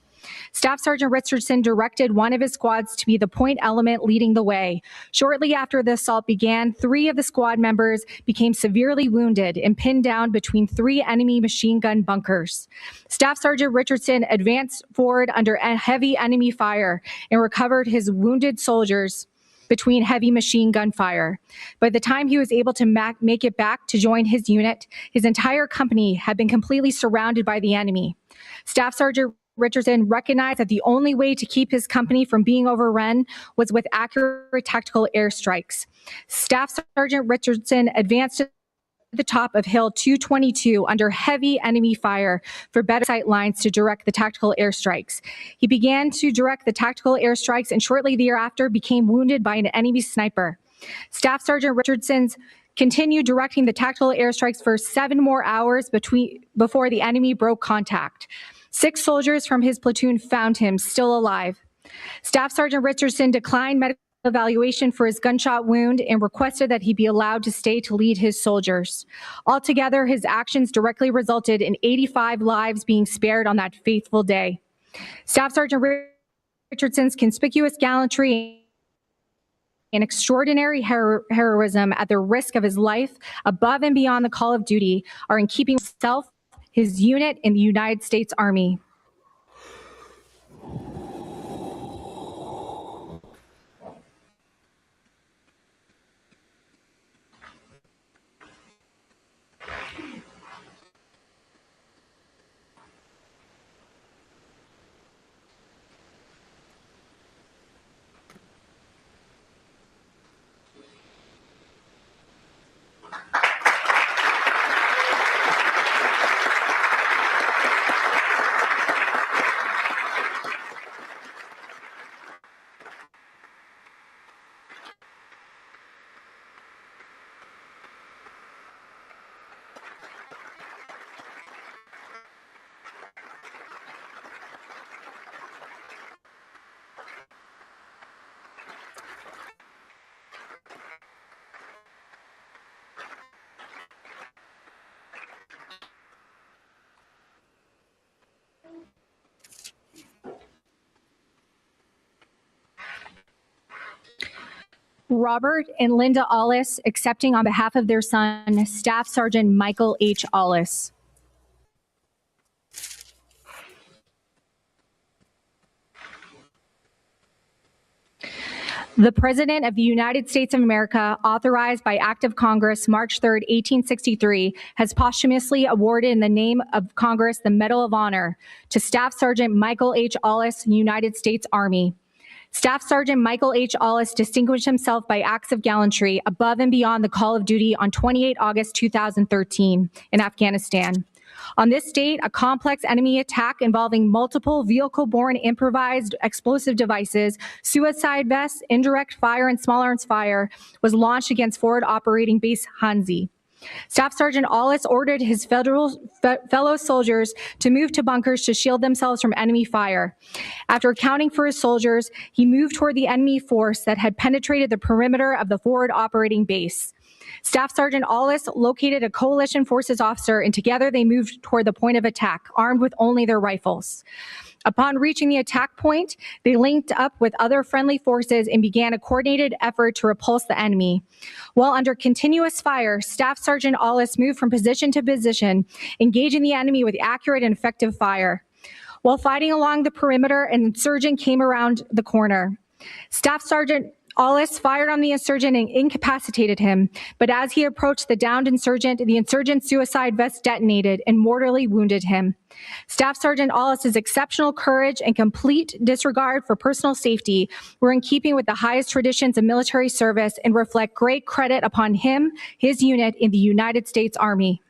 Speaker 9: Staff Sergeant Richardson directed one of his squads to be the point element leading the way. Shortly after the assault began, 3 of the squad members became severely wounded and pinned down between 3 enemy machine gun bunkers. Staff Sergeant Richardson advanced forward under heavy enemy fire and recovered his wounded soldiers between heavy machine gun fire. By the time he was able to make it back to join his unit, his entire company had been completely surrounded by the enemy. Staff Sergeant Richardson recognized that the only way to keep his company from being overrun was with accurate tactical airstrikes. Staff Sergeant Richardson advanced to the top of Hill 222 under heavy enemy fire for better sight lines to direct the tactical airstrikes. He began to direct the tactical airstrikes and shortly thereafter became wounded by an enemy sniper. Staff Sergeant Richardson's continued directing the tactical airstrikes for 7 more hours before the enemy broke contact. 6 soldiers from his platoon found him still alive. Staff Sergeant Richardson declined medical evaluation for his gunshot wound and requested that he be allowed to stay to lead his soldiers. Altogether, his actions directly resulted in 85 lives being spared on that faithful day. Staff Sergeant Richardson's conspicuous gallantry and extraordinary heroism at the risk of his life above and beyond the call of duty are in keeping with himself, his unit, in the United States Army. Robert and Linda Ollis accepting on behalf of their son, Staff Sergeant Michael H. Ollis. The President of the United States of America, authorized by Act of Congress March 3rd, 1863, has posthumously awarded in the name of Congress the Medal of Honor to Staff Sergeant Michael H. Ollis, United States Army. Staff Sergeant Michael H. Ollis distinguished himself by acts of gallantry above and beyond the call of duty on 28 August 2013 in Afghanistan. On this date, a complex enemy attack involving multiple vehicle-borne improvised explosive devices, suicide vests, indirect fire, and small arms fire was launched against Forward Operating Base Hanzi. Staff Sergeant Ollis ordered his fellow soldiers to move to bunkers to shield themselves from enemy fire. After accounting for his soldiers, he moved toward the enemy force that had penetrated the perimeter of the forward operating base. Staff Sergeant Ollis located a coalition forces officer, and together they moved toward the point of attack, armed with only their rifles. Upon reaching the attack point, they linked up with other friendly forces and began a coordinated effort to repulse the enemy. While under continuous fire, Staff Sergeant Ollis moved from position to position, engaging the enemy with accurate and effective fire. While fighting along the perimeter, an insurgent came around the corner. Staff Sergeant Aulis fired on the insurgent and incapacitated him, but as he approached the downed insurgent, the insurgent's suicide vest detonated and mortally wounded him. Staff Sergeant Aulis's exceptional courage and complete disregard for personal safety were in keeping with the highest traditions of military service and reflect great credit upon him, his unit, in the United States Army.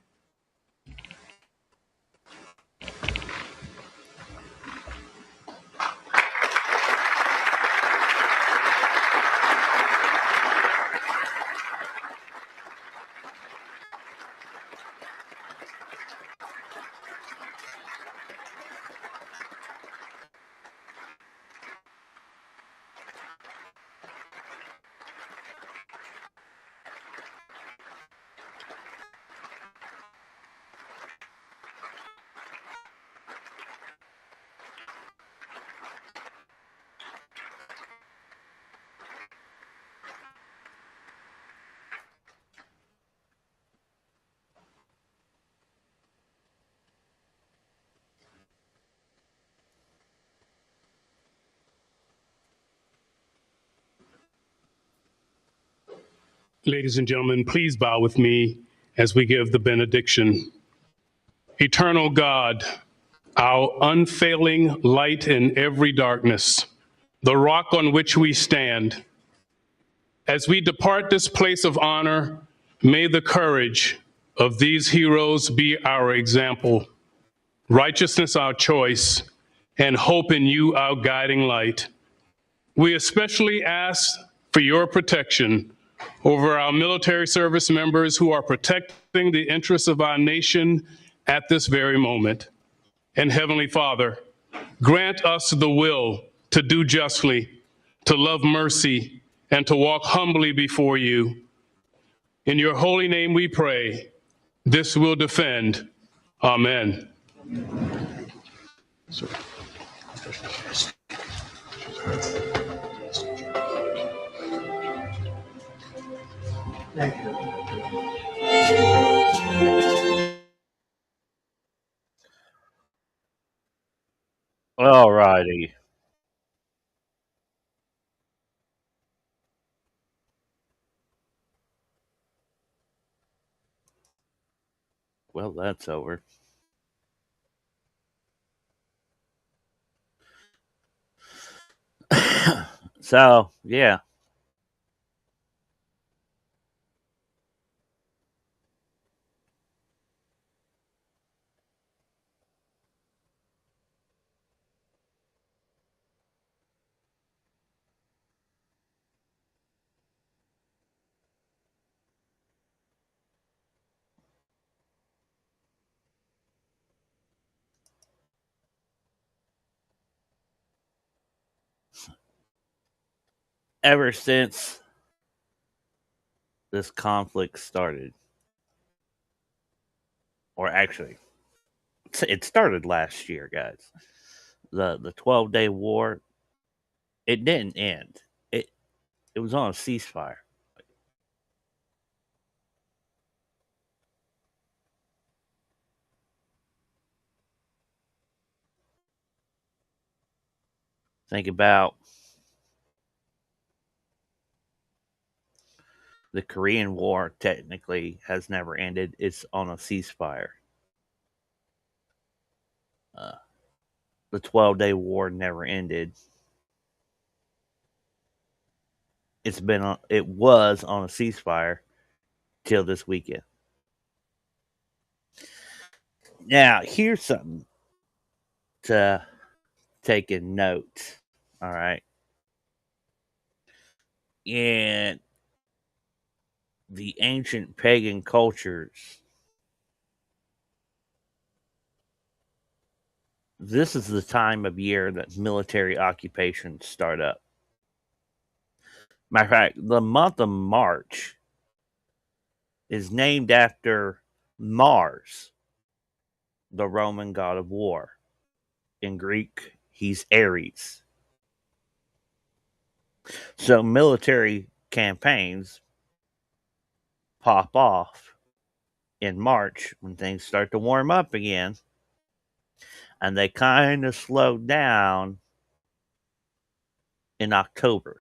Speaker 10: Ladies and gentlemen, please bow with me as we give the benediction. Eternal God, our unfailing light in every darkness, the rock on which we stand, as we depart this place of honor, may the courage of these heroes be our example, righteousness our choice, and hope in you our guiding light. We especially ask for your protection over our military service members who are protecting the interests of our nation at this very moment. And Heavenly Father, grant us the will to do justly, to love mercy, and to walk humbly before you. In your holy name we pray. This we'll defend. Amen.
Speaker 2: All righty. Well, that's over. So, yeah. Ever since this conflict started, or actually, it started last year, guys. The 12-day war, it didn't end. It was on a ceasefire. Think about the Korean War, technically has never ended. It's on a ceasefire. The 12-day war never ended. It was on a ceasefire till this weekend. Now, here's something to take a note. All right. In the ancient pagan cultures, this is the time of year that military occupations start up. Matter of fact, the month of March is named after Mars, the Roman god of war. In Greek, he's Ares. So military campaigns pop off in March when things start to warm up again, and they kind of slow down in October.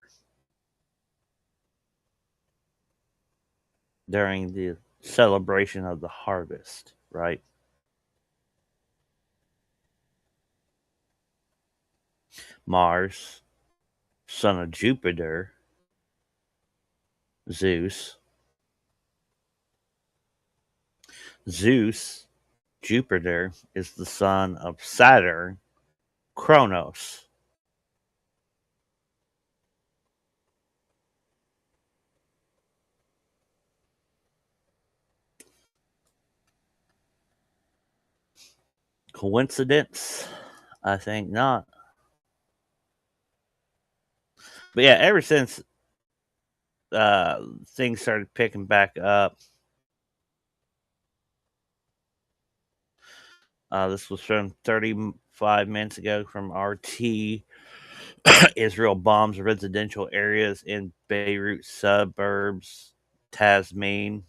Speaker 2: during the celebration of the harvest, right? Mars, son of Jupiter, Zeus. Zeus, Jupiter, is the son of Saturn, Kronos. Coincidence? I think not. But yeah, ever since things started picking back up, this was from 35 minutes ago from RT. Israel bombs residential areas in Beirut suburbs, Tasmin.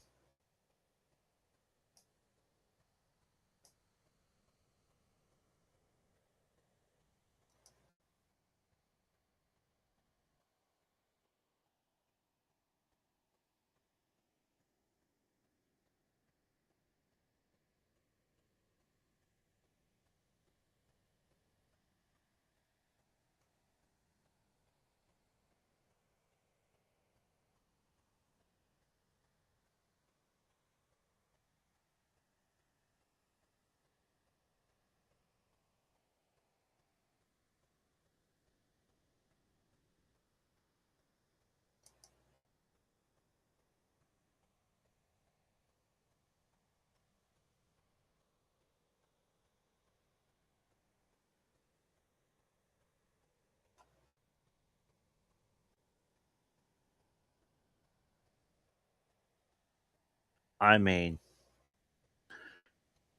Speaker 2: I mean,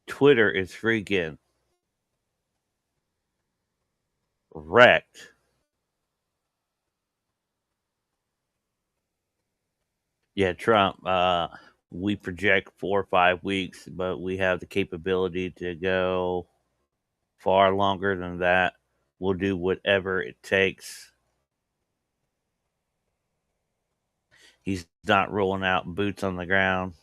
Speaker 2: Twitter is freaking wrecked. Yeah, Trump, we project 4 or 5 weeks, but we have the capability to go far longer than that. We'll do whatever it takes. He's not rolling out boots on the ground.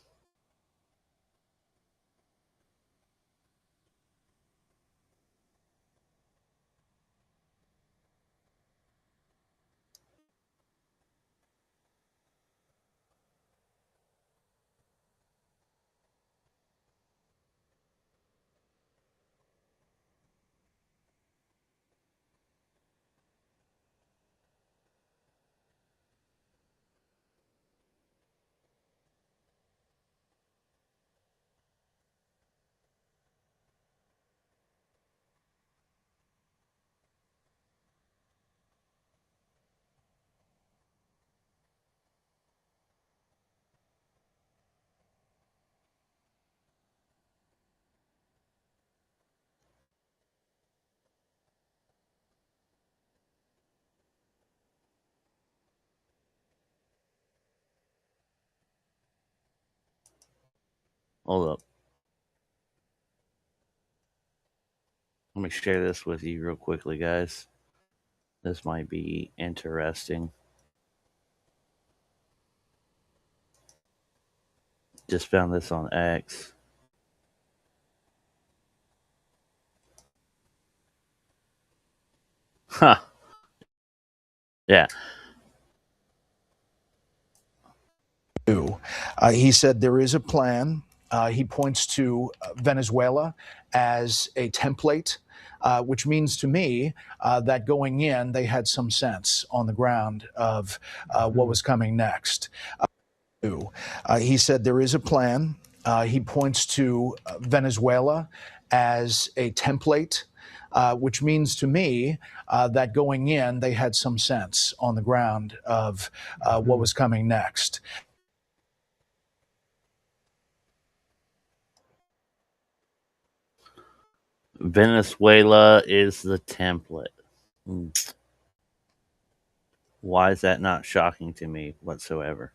Speaker 2: Hold up. Let me share this with you real quickly, guys. This might be interesting. Just found this on X. Huh. Yeah.
Speaker 11: He said there is a plan. He points to Venezuela as a template, which means to me that going in, they had some sense on the ground of what was coming next. He said there is a plan. He points to Venezuela as a template, which means to me that going in, they had some sense on the ground of what was coming next.
Speaker 2: Venezuela is the template. Why is that not shocking to me whatsoever?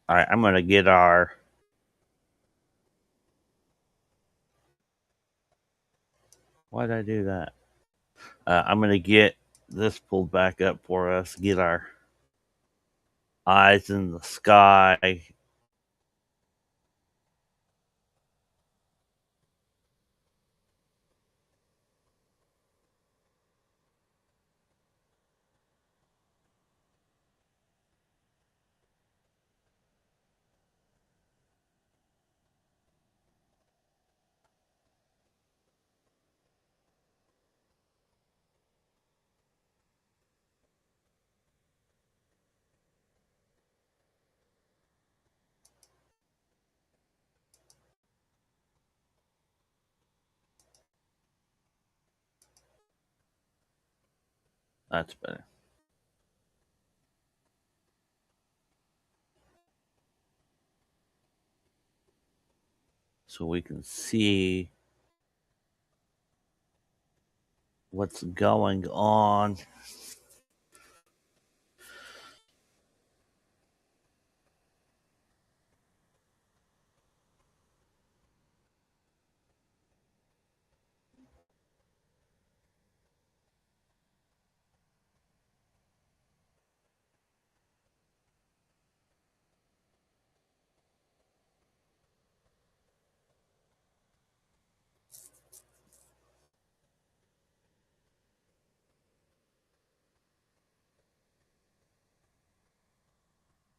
Speaker 2: All right, I'm going to get our. Why did I do that? I'm going to get this pulled back up for us, get our eyes in the sky. That's better. So we can see what's going on.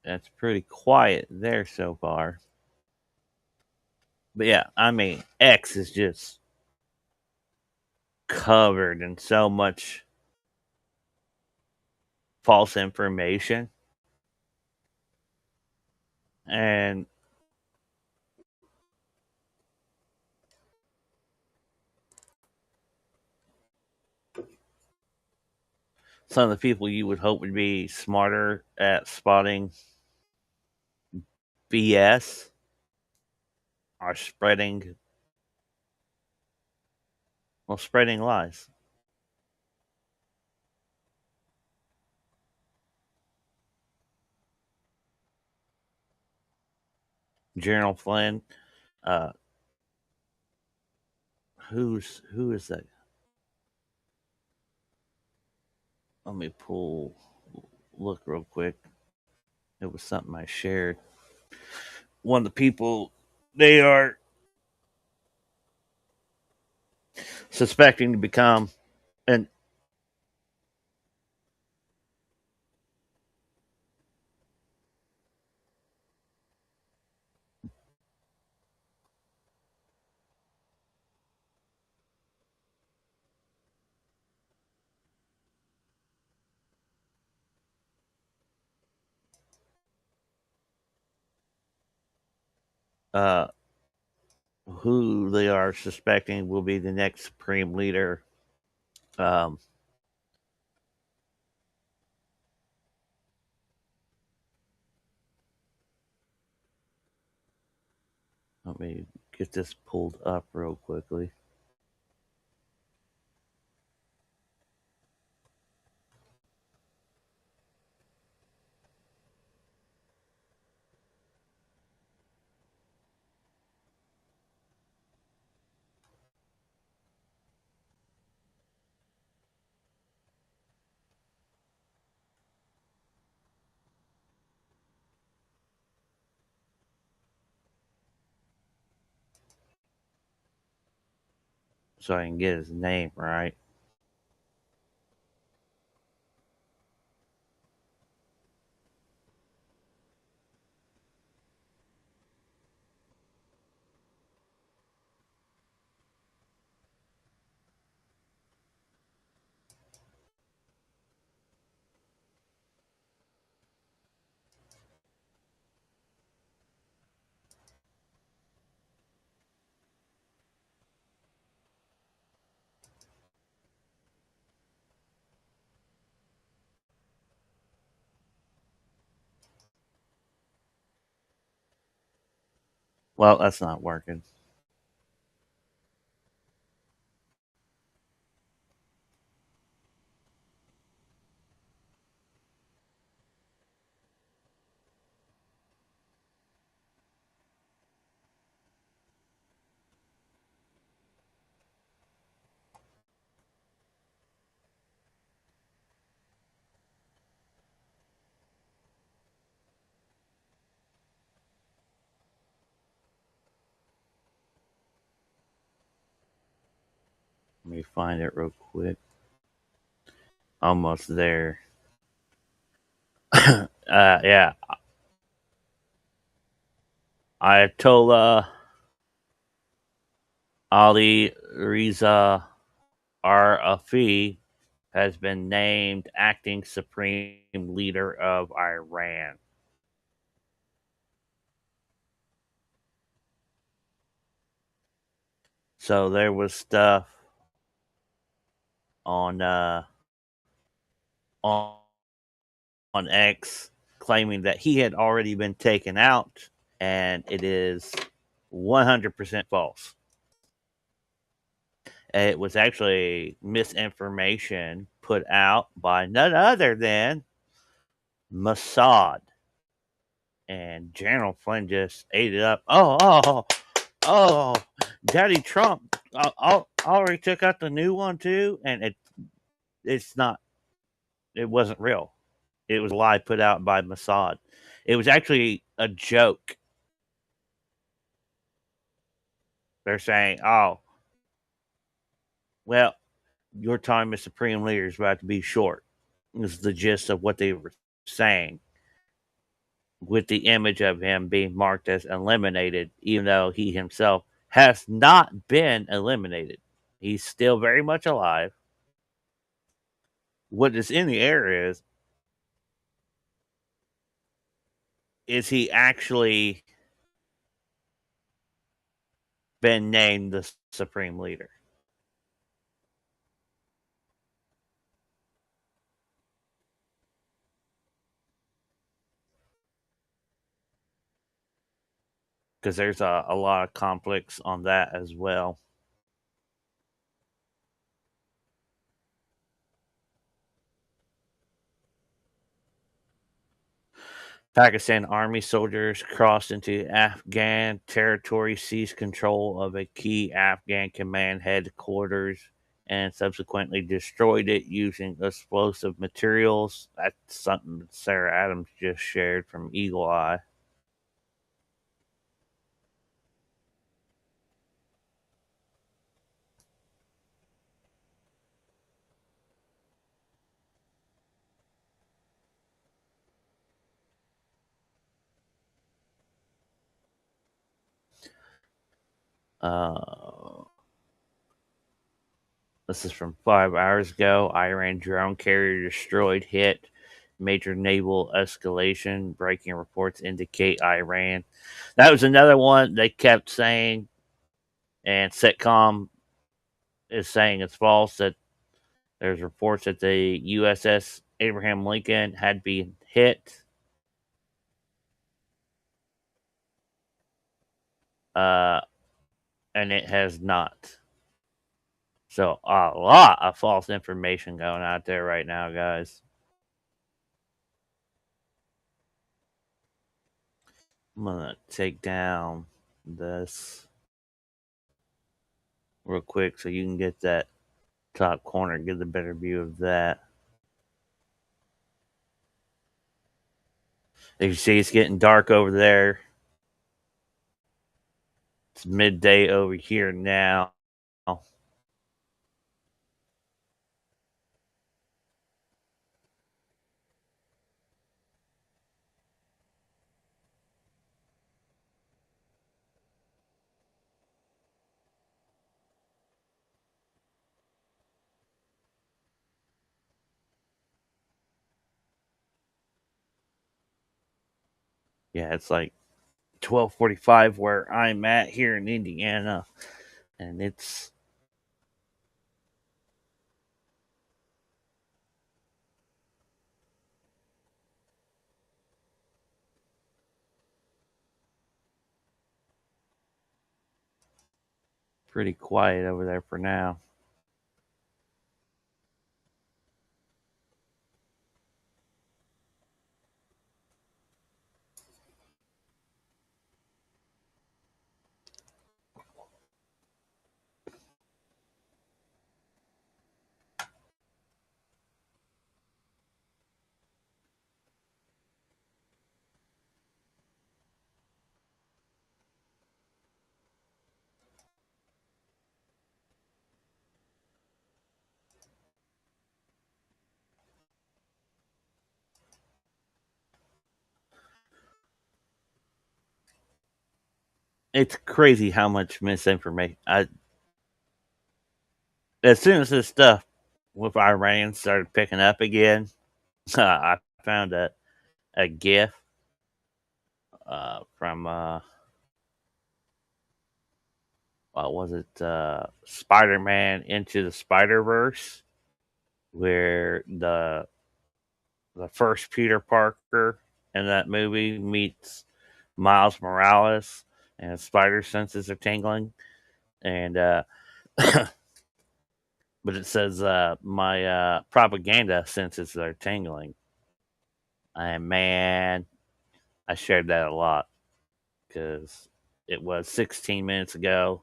Speaker 2: That's pretty quiet there so far. But yeah, I mean, X is just covered in so much false information. And some of the people you would hope would be smarter at spotting BS are spreading lies. General Flynn, uh, who is that? Let me look real quick. It was something I shared. One of the people they are suspecting to become an uh, who they are suspecting will be the next supreme leader. Um, Let me get this pulled up real quickly. So I can get his name right. Well, that's not working. me find it real quick. Almost there. Yeah. Ayatollah Ali Reza Arafi has been named acting supreme leader of Iran. So there was stuff on on X claiming that he had already been taken out, and it is 100% false. It was actually misinformation put out by none other than Mossad. And General Flynn just ate it up. Oh, Daddy Trump already took out the new one too, and it's not. It wasn't real. It was a lie put out by Mossad. It was actually a joke. They're saying, "Oh, well, your time as supreme leader is about to be short." This is the gist of what they were saying, with the image of him being marked as eliminated, even though he himself has not been eliminated. He's still very much alive. What is in the air is he actually been named the supreme leader? Because there's a lot of conflicts on that as well. Pakistan army soldiers crossed into Afghan territory, seized control of a key Afghan command headquarters, and subsequently destroyed it using explosive materials. That's something Sarah Adams just shared from Eagle Eye. This is from 5 hours ago. Iran drone carrier destroyed, hit. Major naval escalation. Breaking reports indicate Iran. That was another one they kept saying, and Sitcom is saying it's false, that there's reports that the USS Abraham Lincoln had been hit. And it has not. So a lot of false information going out there right now, guys. I'm gonna take down this real quick so you can get that top corner, get a better view of that. As you see, it's getting dark over there. It's midday over here now. Yeah, it's like 12:45 where I'm at here in Indiana, and it's pretty quiet over there for now. it's crazy how much misinformation. As soon as this stuff with Iran started picking up again, I found a GIF from what was it? Spider-Man Into the Spider-Verse, where the first Peter Parker in that movie meets Miles Morales, and his spider senses are tingling, and but it says my propaganda senses are tingling. And man, I shared that a lot because it was 16 minutes ago.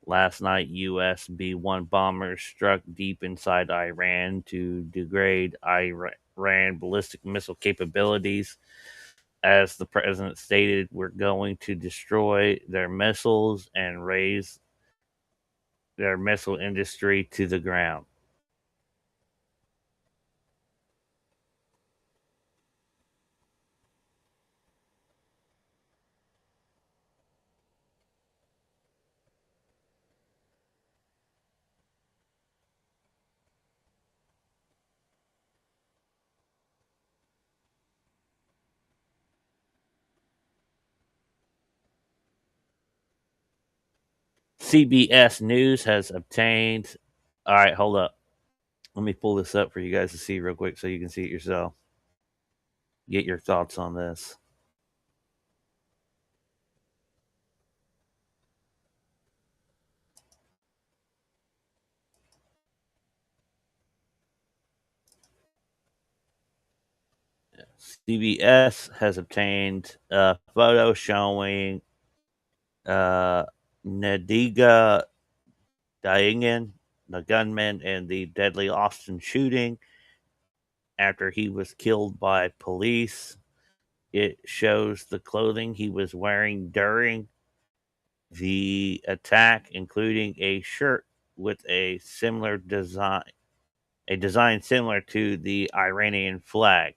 Speaker 2: Last night, U.S. B-1 bombers struck deep inside Iran to degrade Iran ballistic missile capabilities. As the president stated, we're going to destroy their missiles and raise their missile industry to the ground. CBS News has obtained. All right, hold up. Let me pull this up for you guys to see real quick so you can see it yourself. Get your thoughts on this. CBS has obtained a photo showing Nadiga Daingen, the gunman in the deadly Austin shooting, after he was killed by police. It shows the clothing he was wearing during the attack, including a shirt with a design similar to the Iranian flag.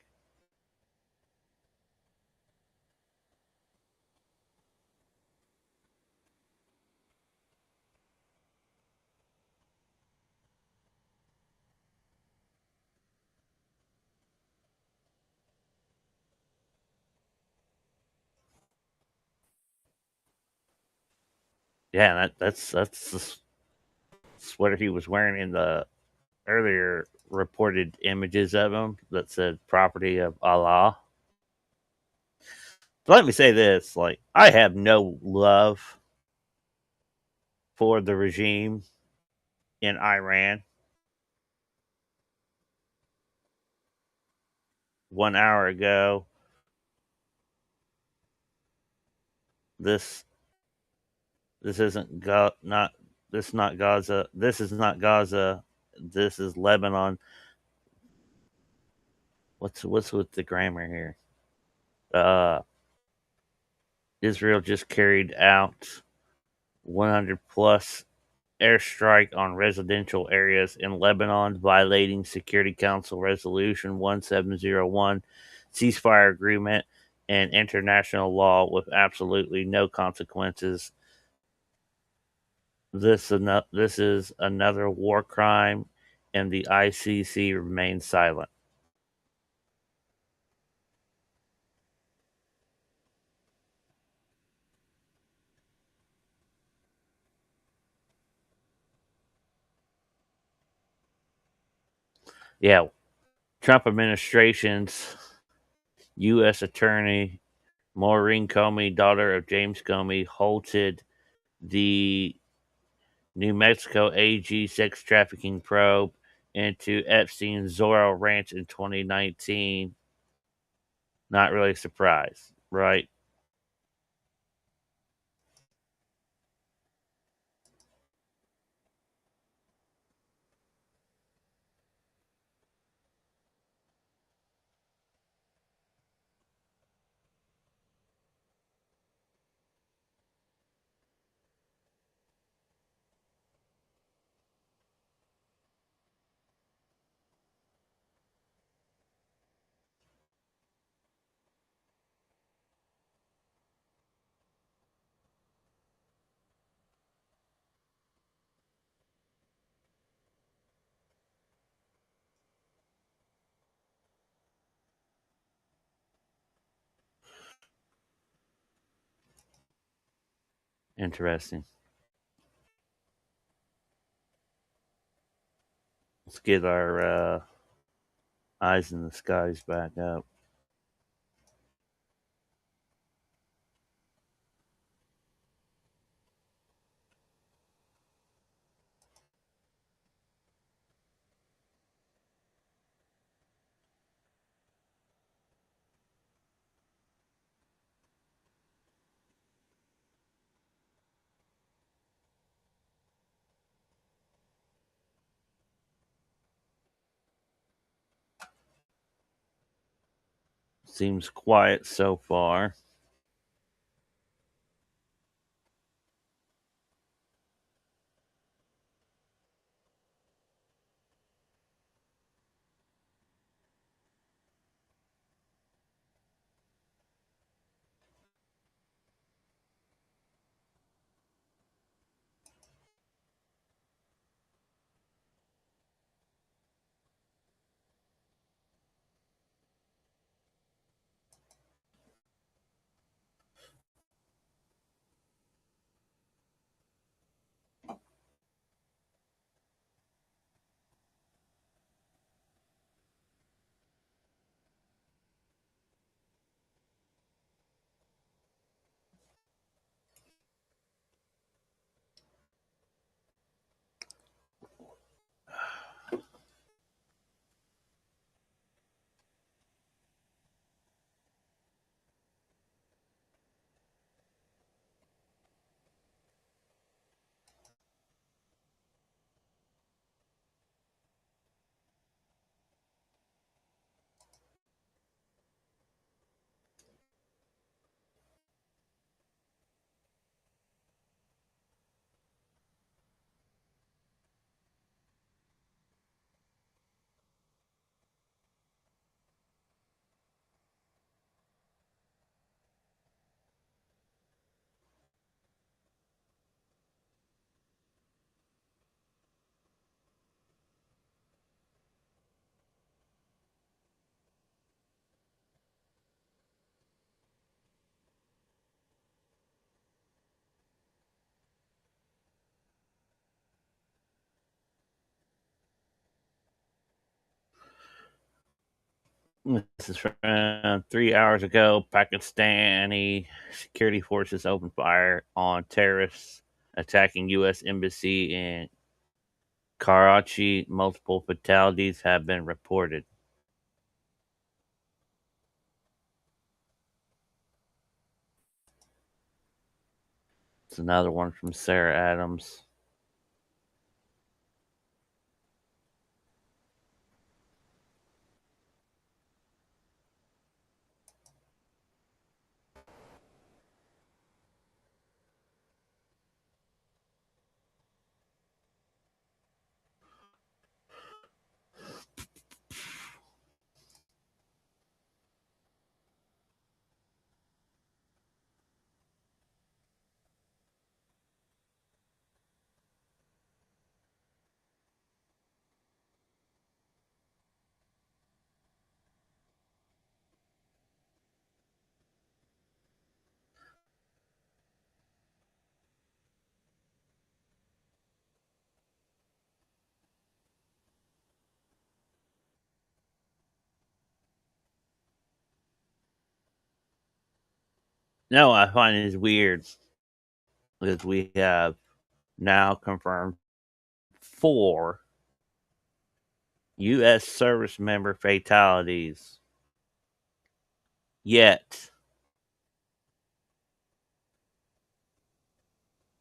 Speaker 2: Yeah, that's the sweater he was wearing in the earlier reported images of him that said "property of Allah." Let me say this: like, I have no love for the regime in Iran. 1 hour ago, this this isn't not this not Gaza. This is not Gaza. This is Lebanon. What's with the grammar here? Uh, Israel just carried out 100 plus airstrike on residential areas in Lebanon, violating Security Council Resolution 1701, ceasefire agreement, and international law with absolutely no consequences. This is another war crime, and the ICC remains silent. Yeah, Trump administration's U.S. Attorney Maureen Comey, daughter of James Comey, halted the New Mexico AG sex trafficking probe into Epstein's Zorro Ranch in 2019. Not really surprised, right? Interesting. Let's get our eyes in the skies back up. Seems quiet so far. This is from 3 hours ago. Pakistani security forces opened fire on terrorists attacking U.S. embassy in Karachi. Multiple fatalities have been reported. It's another one from Sarah Adams. No, I find it weird because we have now confirmed 4 U.S. service member fatalities. Yet,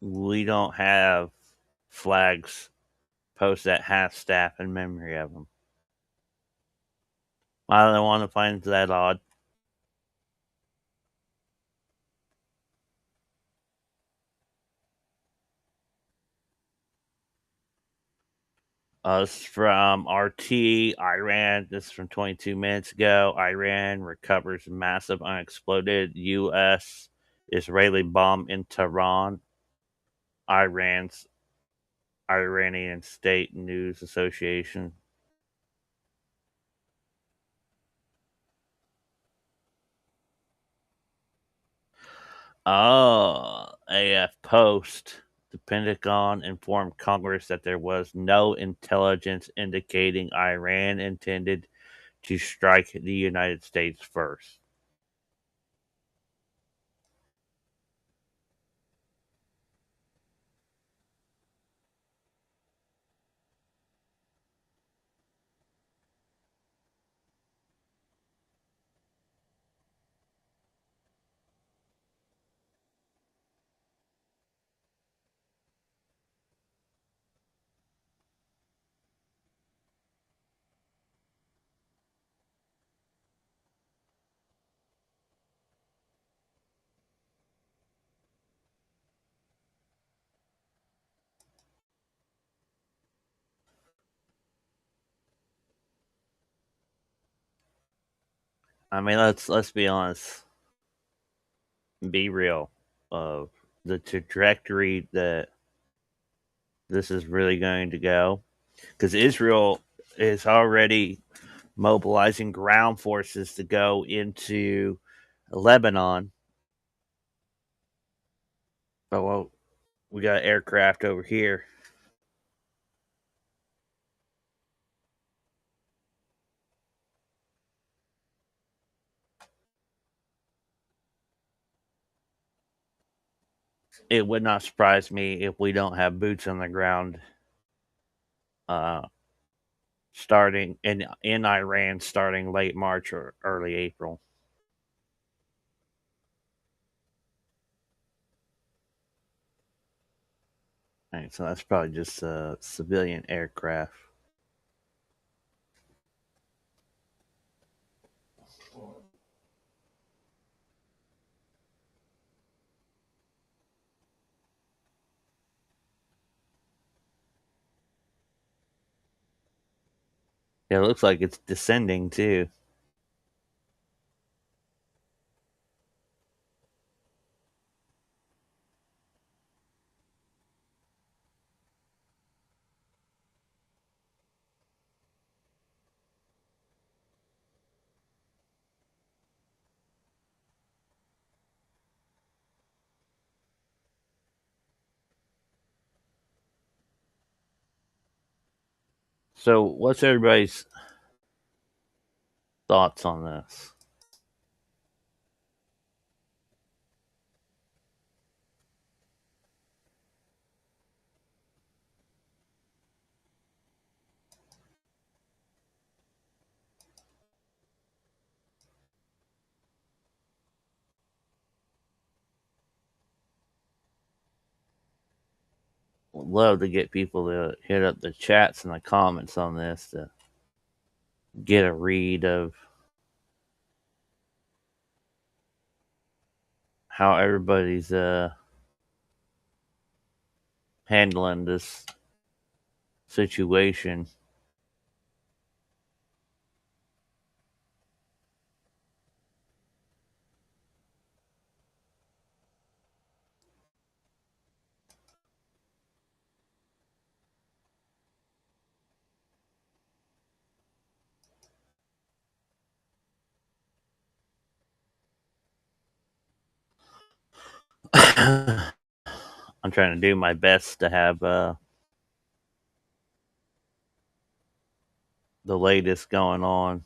Speaker 2: we don't have flags posted at half staff in memory of them. I don't want to find that odd. This is from RT, Iran. This is from 22 minutes ago. Iran recovers massive unexploded U.S. Israeli bomb in Tehran. Iran's Iranian State News Association. Oh, AF Post, the Pentagon informed Congress that there was no intelligence indicating Iran intended to strike the United States first. I mean, let's be honest, be real. The trajectory that this is really going to go, because Israel is already mobilizing ground forces to go into Lebanon. Oh well, we got aircraft over here. It would not surprise me if we don't have boots on the ground starting in Iran starting late March or early April. Right, so that's probably just civilian aircraft. Yeah, it looks like it's descending too. So, what's everybody's thoughts on this? Would love to get people to hit up the chats and the comments on this to get a read of how everybody's handling this situation. I'm trying to do my best to have the latest going on.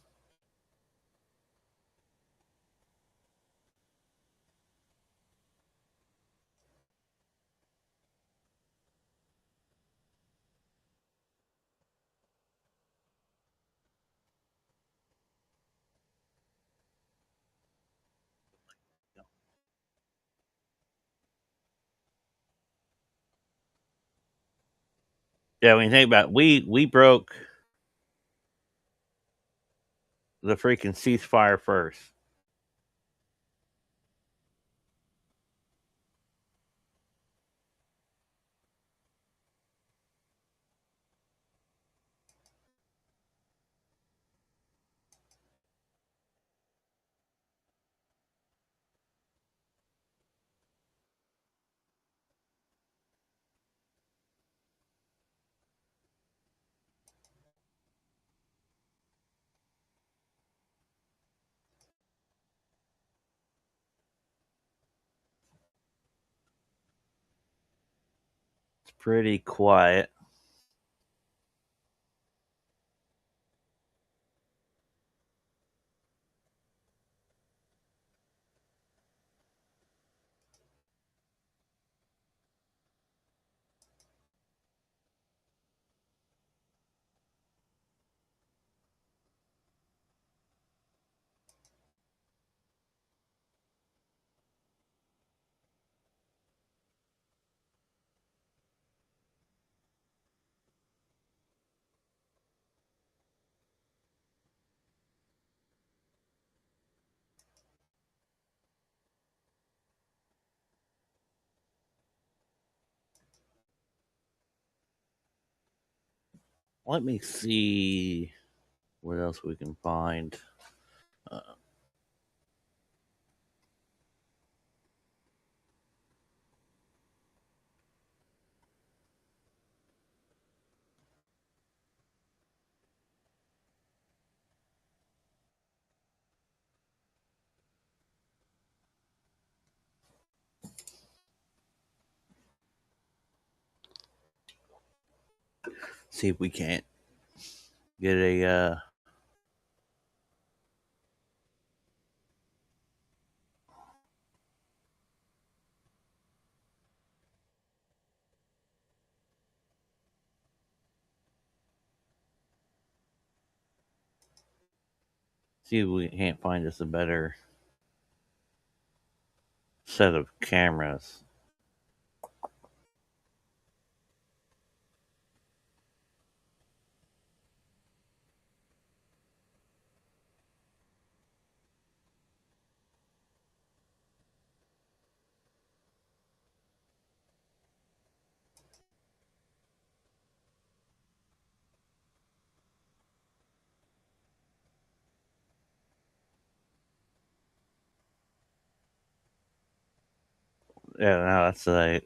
Speaker 2: Yeah, when you think about it, we broke the freaking ceasefire first. pretty quiet. Let me see what else we can find. See if we can't get a see if we can't find us a better set of cameras. Yeah, no, that's a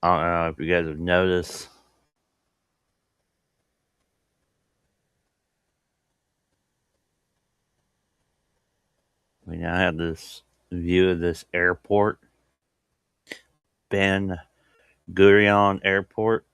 Speaker 2: I don't know if you guys have noticed. We now have this view of this airport, Ben Gurion Airport.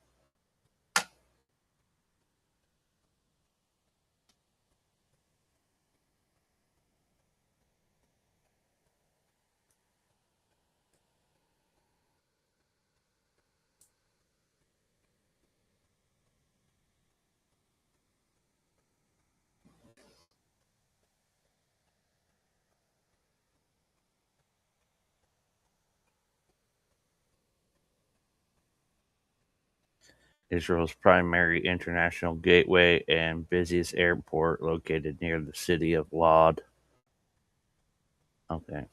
Speaker 2: Israel's primary international gateway and busiest airport located near the city of Lod. Okay.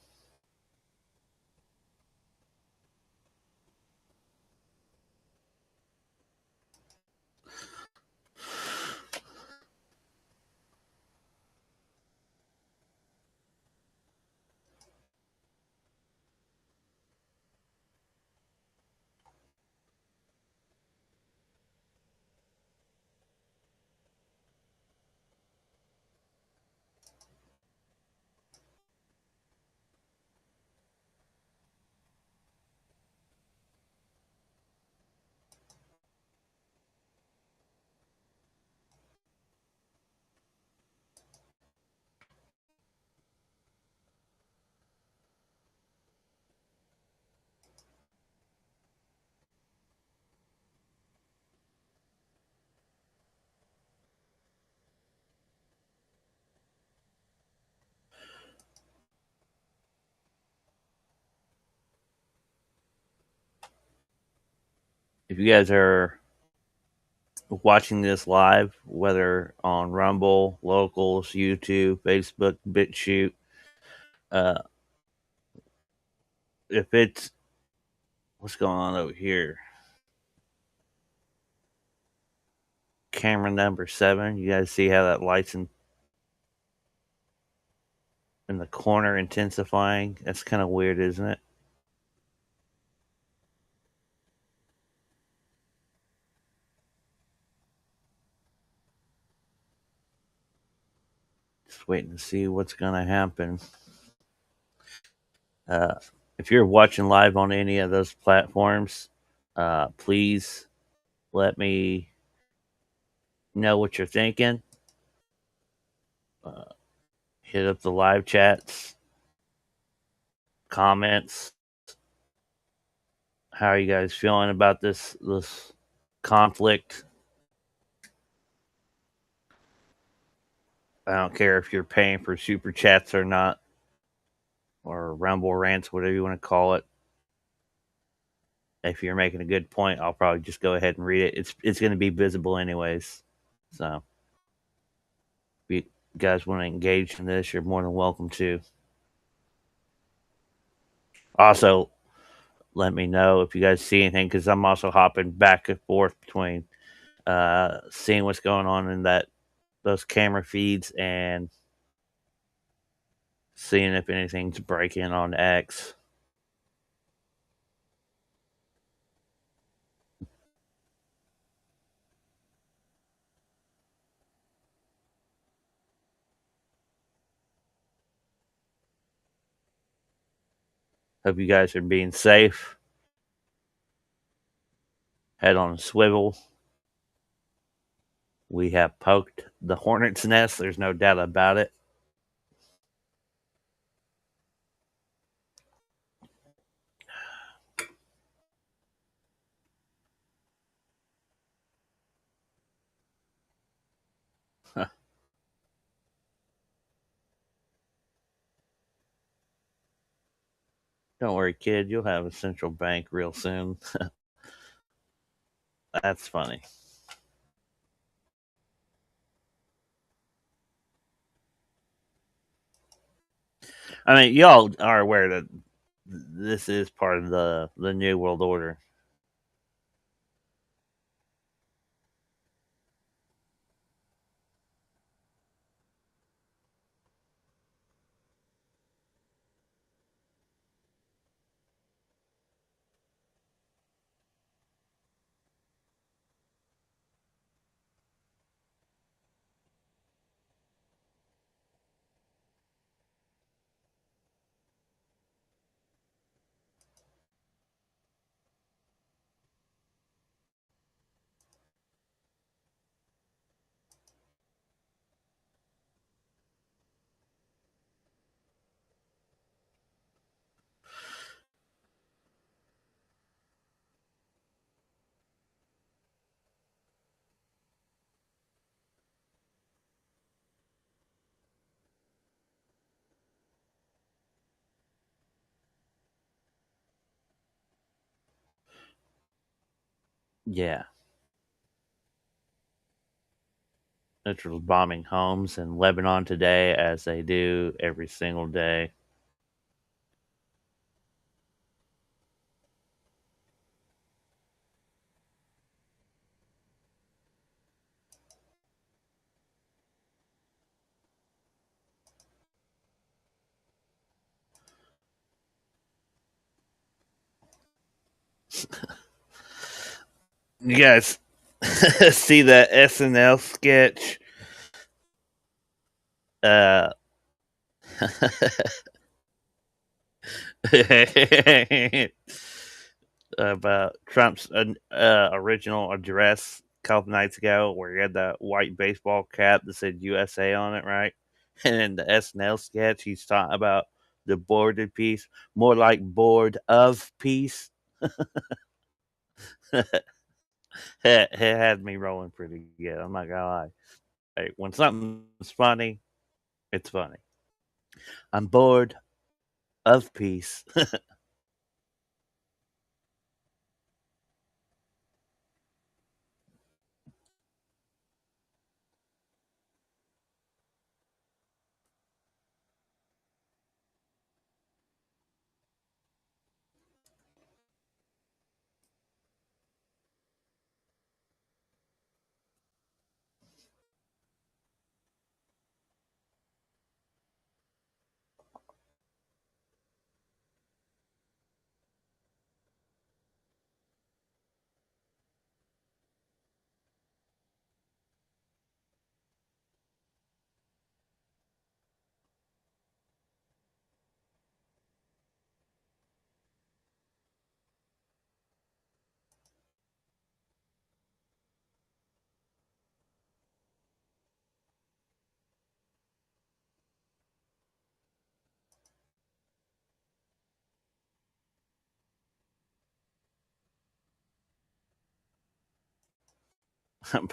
Speaker 2: If you guys are watching this live, whether on Rumble, Locals, YouTube, Facebook, BitChute, uh, if it's what's going on over here, camera number 7. You guys see how that light's in the corner intensifying? That's kind of weird, isn't it? Just waiting to see what's going to happen. If you're watching live on any of those platforms, please let me know what you're thinking. Hit up the live chats, comments. How are you guys feeling about this conflict? I don't care if you're paying for super chats or not, or Rumble rants, whatever you want to call it. If you're making a good point, I'll probably just go ahead and read it. It's going to be visible anyways. So, if you guys want to engage in this, you're more than welcome to. Also, let me know if you guys see anything, because I'm also hopping back and forth between seeing what's going on in those camera feeds and seeing if anything's breaking on X. Hope you guys are being safe. Head on a swivel. We have poked the hornet's nest. There's no doubt about it. Don't worry, kid. You'll have a central bank real soon. That's funny. I mean, y'all are aware that this is part of the New World Order. Yeah. Israel's bombing homes in Lebanon today, as they do every single day. You guys see that SNL sketch? About Trump's original address a couple nights ago, where he had that white baseball cap that said USA on it, right? And in the SNL sketch, he's talking about the boarded piece, more like board of peace. It had me rolling pretty good. I'm not gonna lie. Hey, when something's funny, it's funny. I'm bored of peace.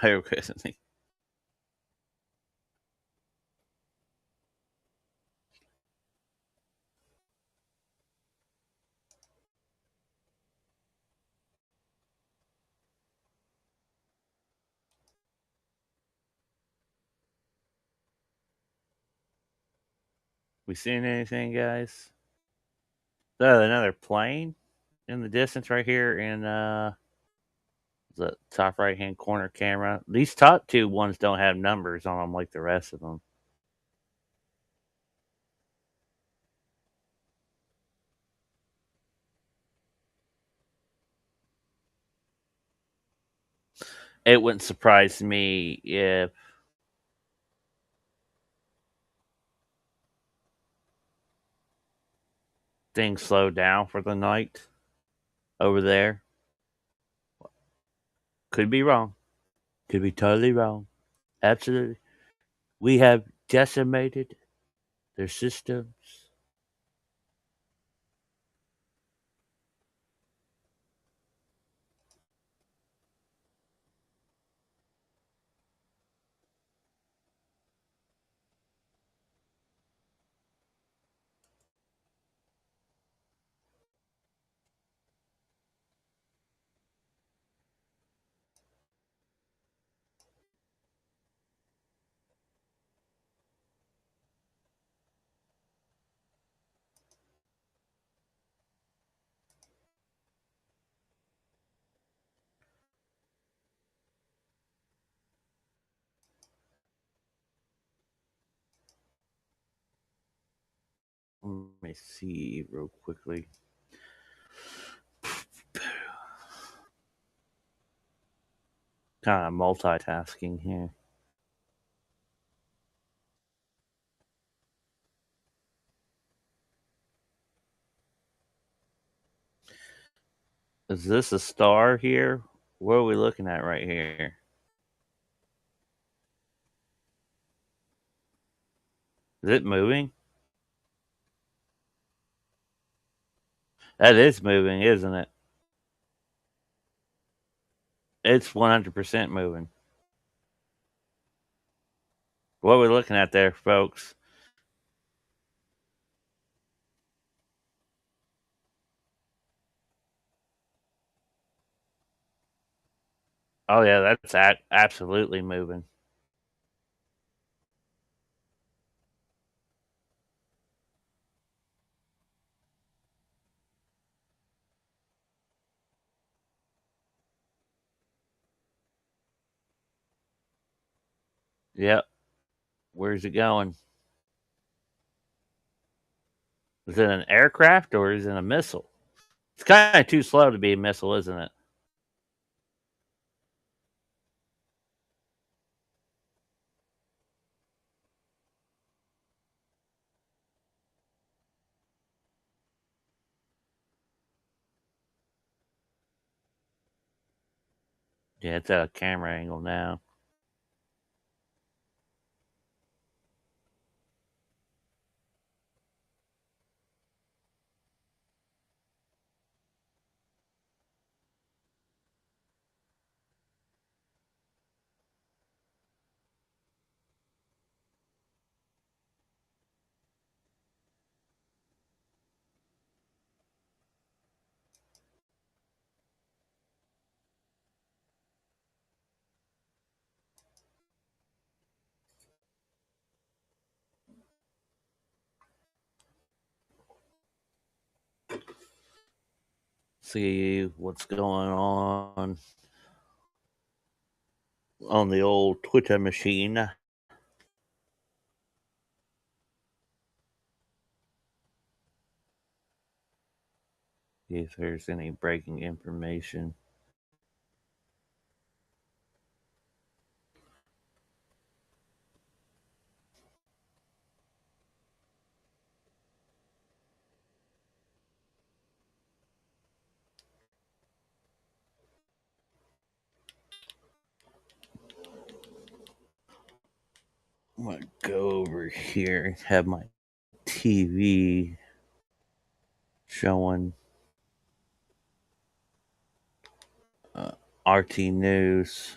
Speaker 2: Bear with me. We seeing anything, guys? Oh, another plane in the distance right here in the top right hand corner camera. These top two ones don't have numbers on them like the rest of them. It wouldn't surprise me if things slowed down for the night over there. Could be wrong. Could be totally wrong. Absolutely. We have decimated their systems. Let me see real quickly. Kind of multitasking here. Is this a star here? What are we looking at right here? Is it moving? That is moving, isn't it? It's 100% moving. What are we looking at there, folks? Oh, yeah, that's absolutely moving. Yep. Where's it going? Is it an aircraft or is it a missile? It's kind of too slow to be a missile, isn't it? Yeah, it's at a camera angle now. See what's going on the old Twitter machine. See if there's any breaking information. I'm gonna go over here and have my TV showing RT News.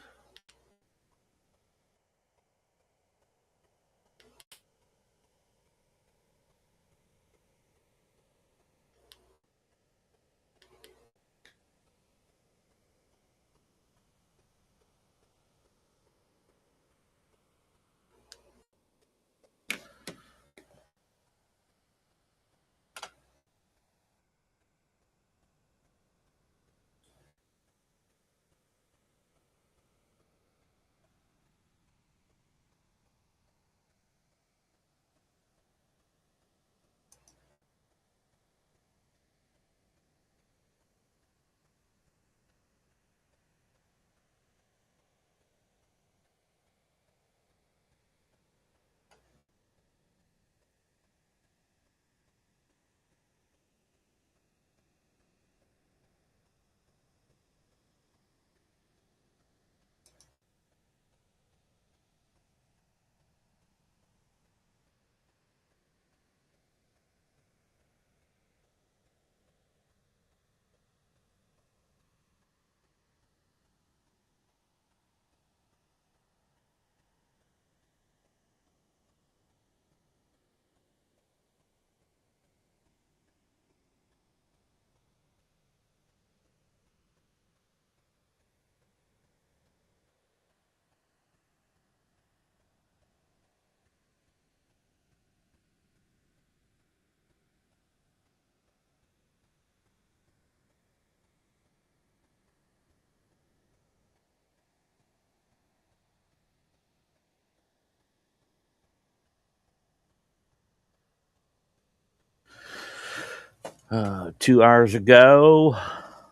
Speaker 2: 2 hours ago,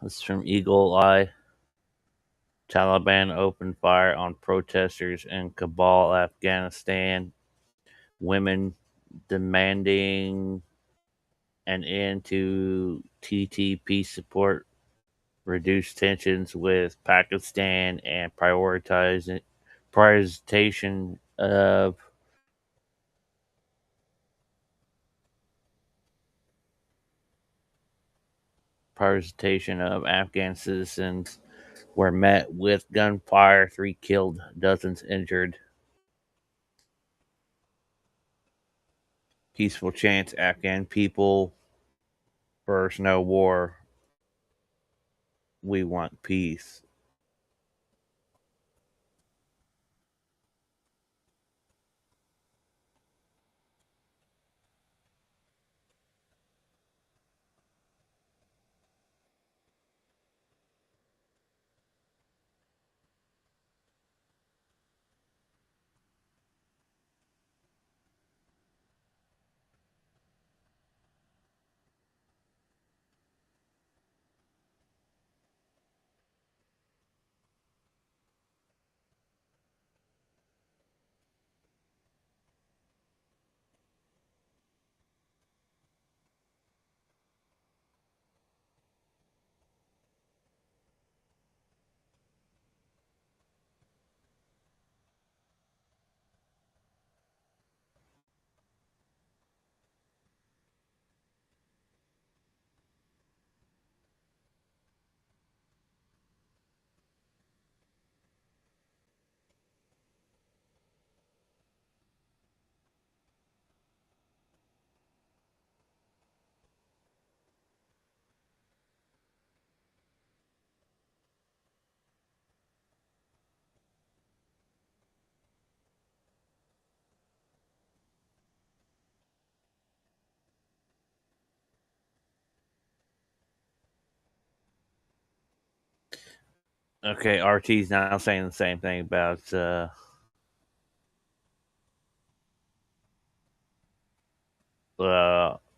Speaker 2: this is from Eagle Eye. Taliban opened fire on protesters in Kabul, Afghanistan. Women demanding an end to TTP support, reduce tensions with Pakistan, and prioritization of Afghan citizens were met with gunfire, 3 killed, dozens injured. Peaceful chants, Afghan people, first no war, we want peace. Okay, RT's now saying the same thing about the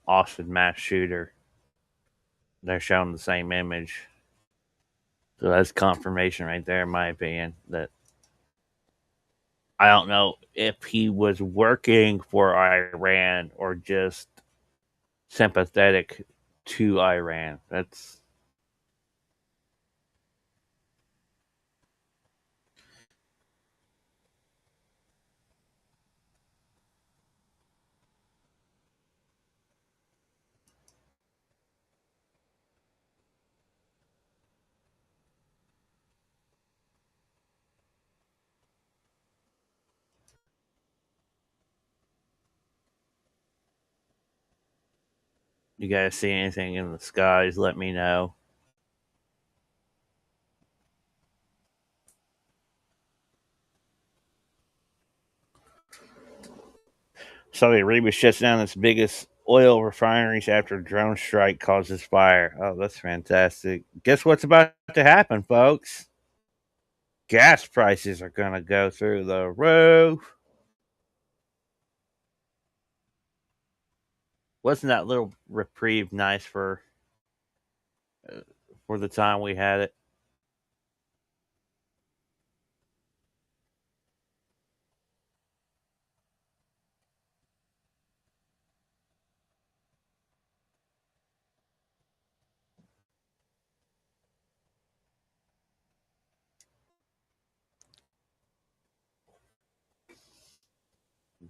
Speaker 2: Austin mass shooter. They're showing the same image. So that's confirmation right there, in my opinion, that I don't know if he was working for Iran or just sympathetic to Iran. That's you guys see anything in the skies, let me know. Saudi Arabia shuts down its biggest oil refineries after drone strike causes fire. Oh, that's fantastic. Guess what's about to happen, folks? Gas prices are going to go through the roof. Wasn't that little reprieve nice for the time we had it?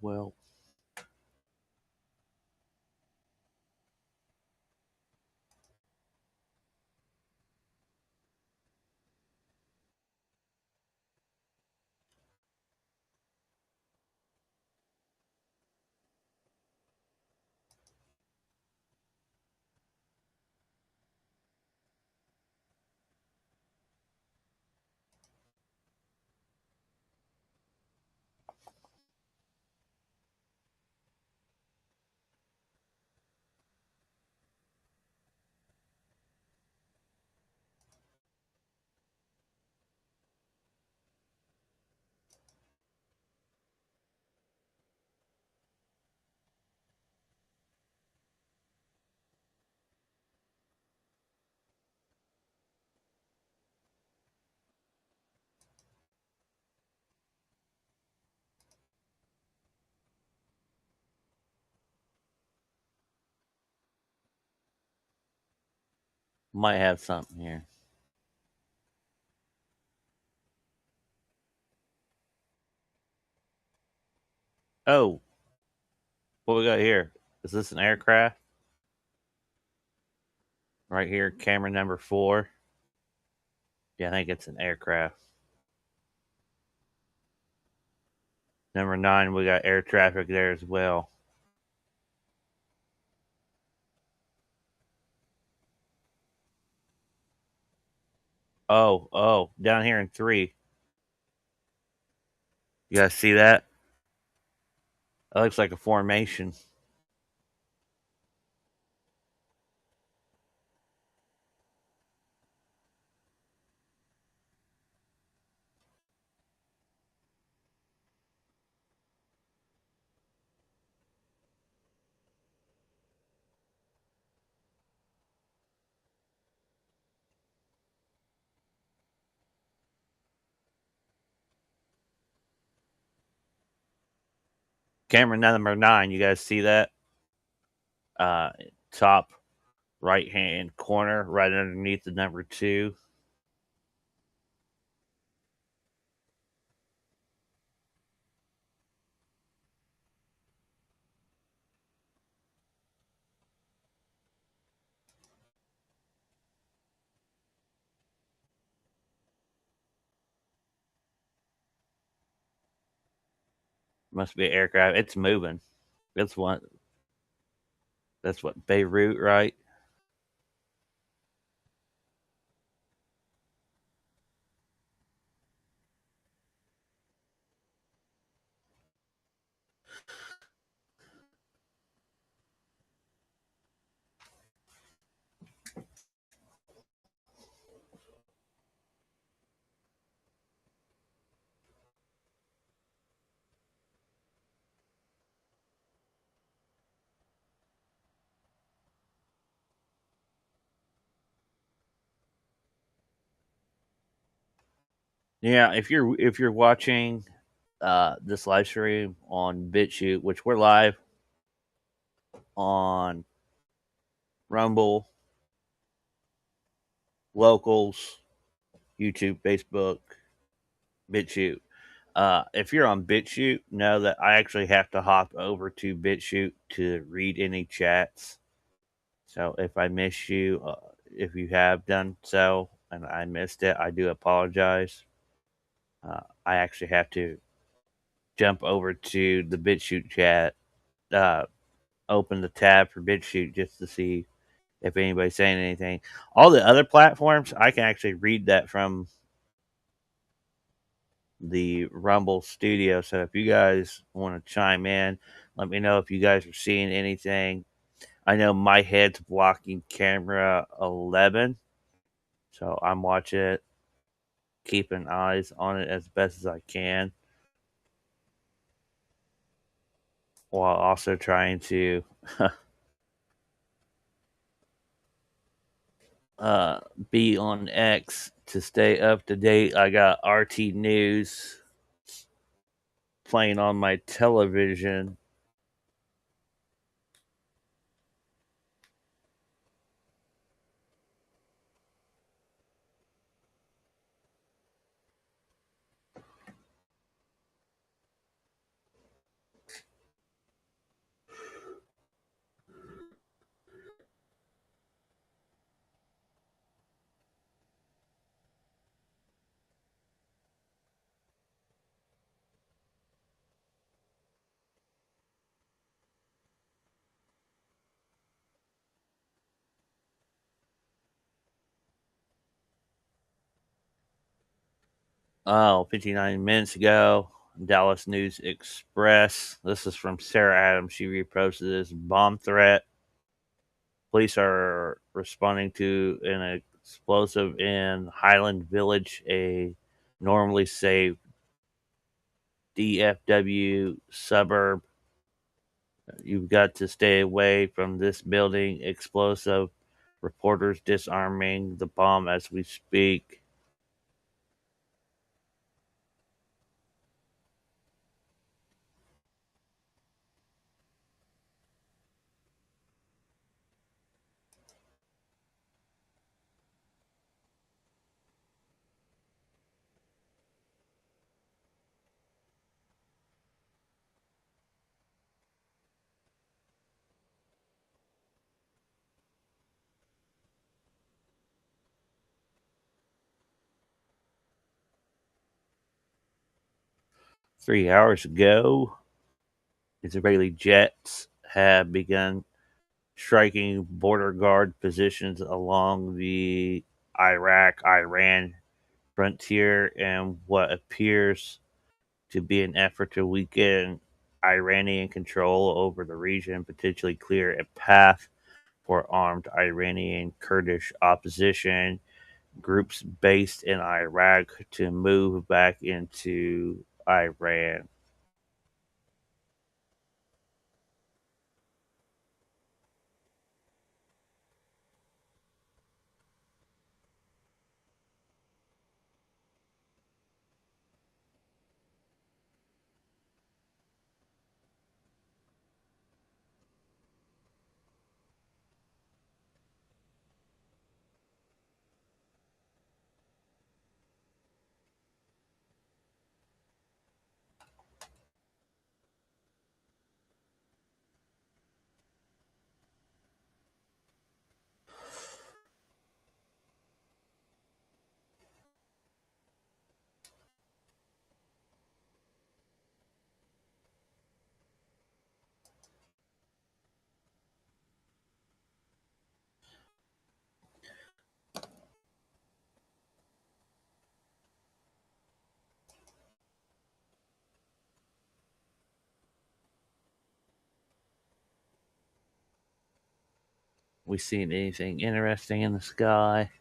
Speaker 2: Well, Might have something here. Oh, what we got here? Is this an aircraft? Right here, camera number 4. Yeah, I think it's an aircraft. Number 9, we got air traffic there as well. Oh, down here in 3. You guys see that? That looks like a formation. Camera number 9, you guys see that? Top right hand corner, right underneath the number 2. Must be an aircraft. It's moving. That's what Beirut, right? Yeah, if you're watching this live stream on BitChute, which we're live on Rumble, Locals, YouTube, Facebook, BitChute. If you're on BitChute, know that I actually have to hop over to BitChute to read any chats. So if I miss you, if you have done so and I missed it, I do apologize. I actually have to jump over to the BitChute chat, uh, open the tab for BitChute just to see if anybody's saying anything. All the other platforms, I can actually read that from the Rumble studio. So if you guys want to chime in, let me know if you guys are seeing anything. I know my head's blocking camera 11, so I'm watching it, keeping eyes on it as best as I can, while also trying to be on X to stay up to date. I got RT News playing on my television. Oh, 59 minutes ago, Dallas News Express. This is from Sarah Adams. She reposted this bomb threat. Police are responding to an explosive in Highland Village, a normally safe DFW suburb. You've got to stay away from this building. Explosive. Reporters disarming the bomb as we speak. 3 hours ago, Israeli jets have begun striking border guard positions along the Iraq Iran frontier in what appears to be an effort to weaken Iranian control over the region, potentially clear a path for armed Iranian Kurdish opposition groups based in Iraq to move back into Iran. We seen anything interesting in the sky?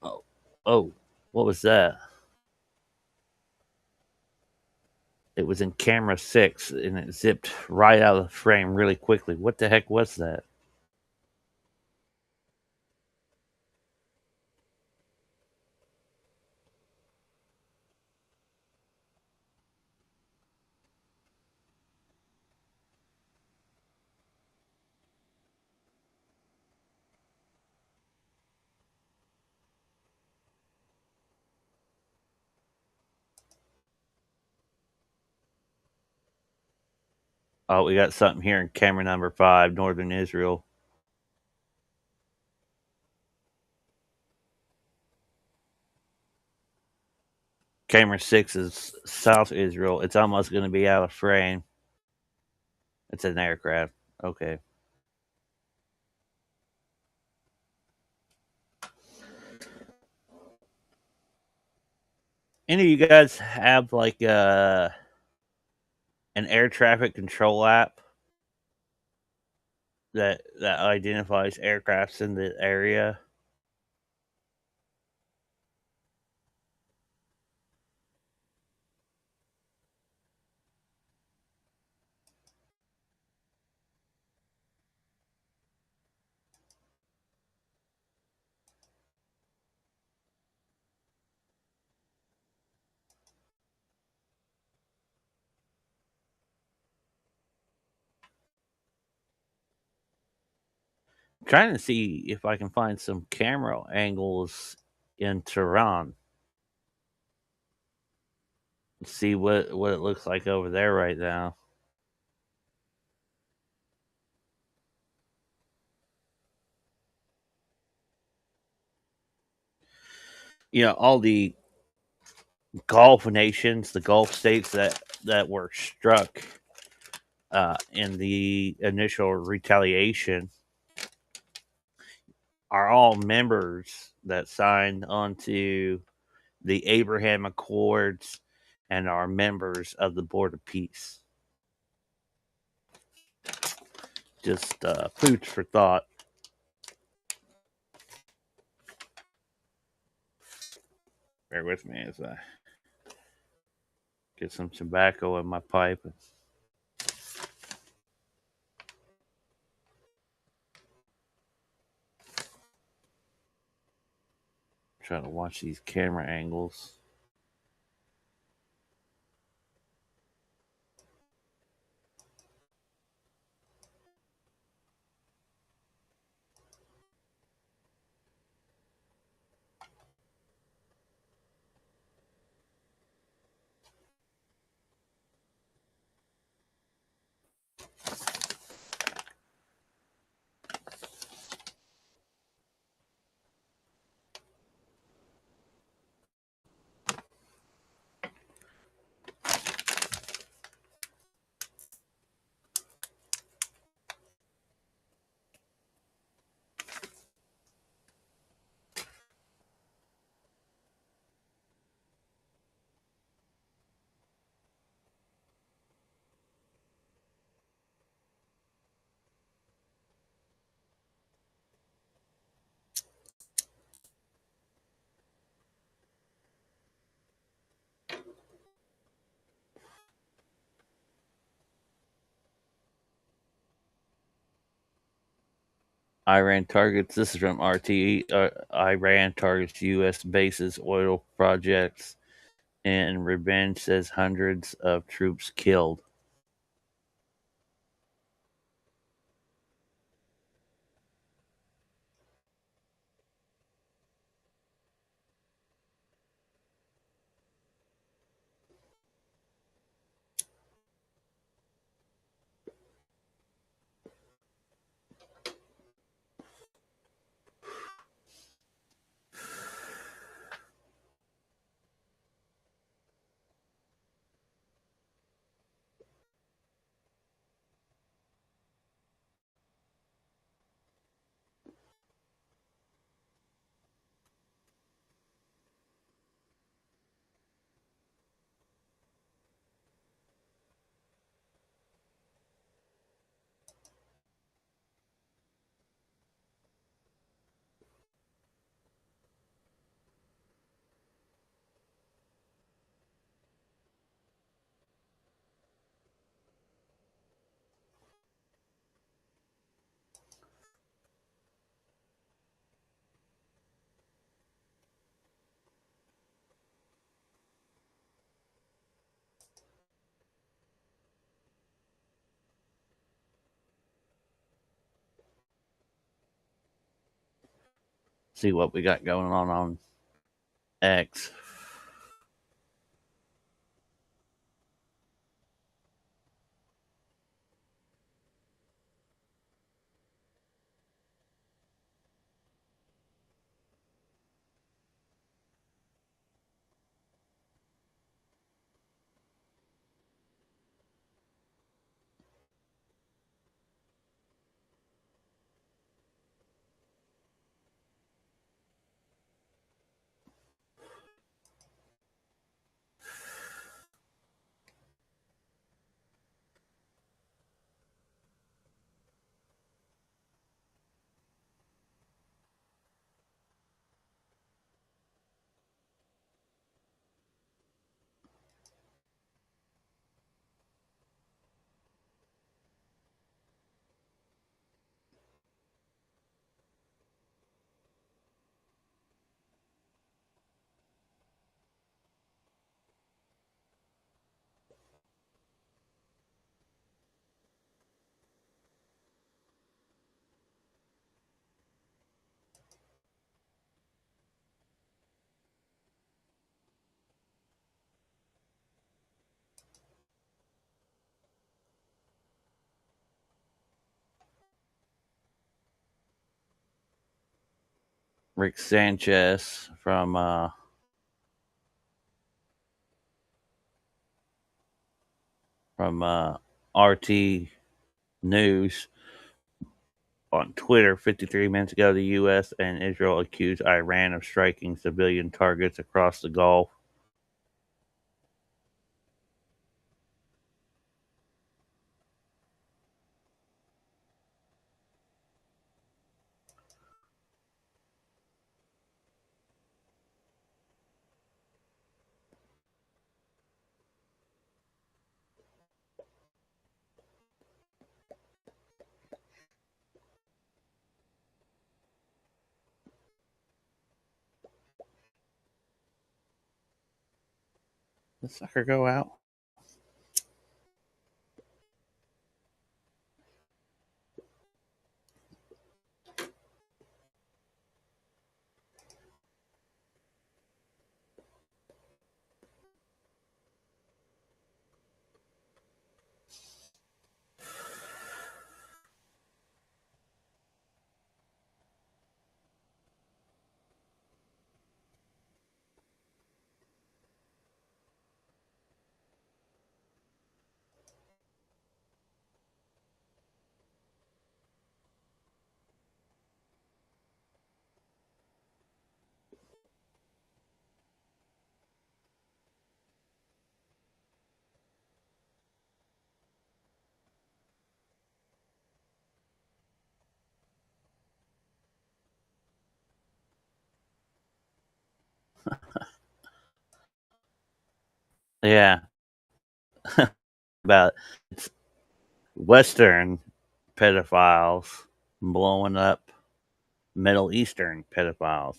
Speaker 2: Oh, oh, what was that? It was in camera 6 and it zipped right out of the frame really quickly. What the heck was that? Oh, we got something here in camera number 5, northern Israel. Camera 6 is South Israel. It's almost going to be out of frame. It's an aircraft. Okay. Any of you guys have like an air traffic control app that identifies aircrafts in the area? I'm trying to see if I can find some camera angles in Tehran. See what it looks like over there right now. You know, all the Gulf nations, the Gulf states that were struck in the initial retaliation are all members that signed onto the Abraham Accords and are members of the Board of Peace. Just food for thought. Bear with me as I get some tobacco in my pipe. And try to watch these camera angles. Iran targets. This is from RT. Iran targets U.S. bases, oil projects, and revenge says hundreds of troops killed. See what we got going on X. Rick Sanchez from RT News on Twitter 53 minutes ago. The U.S. and Israel accused Iran of striking civilian targets across the Gulf. Did the sucker go out? Yeah. About it's Western pedophiles blowing up Middle Eastern pedophiles.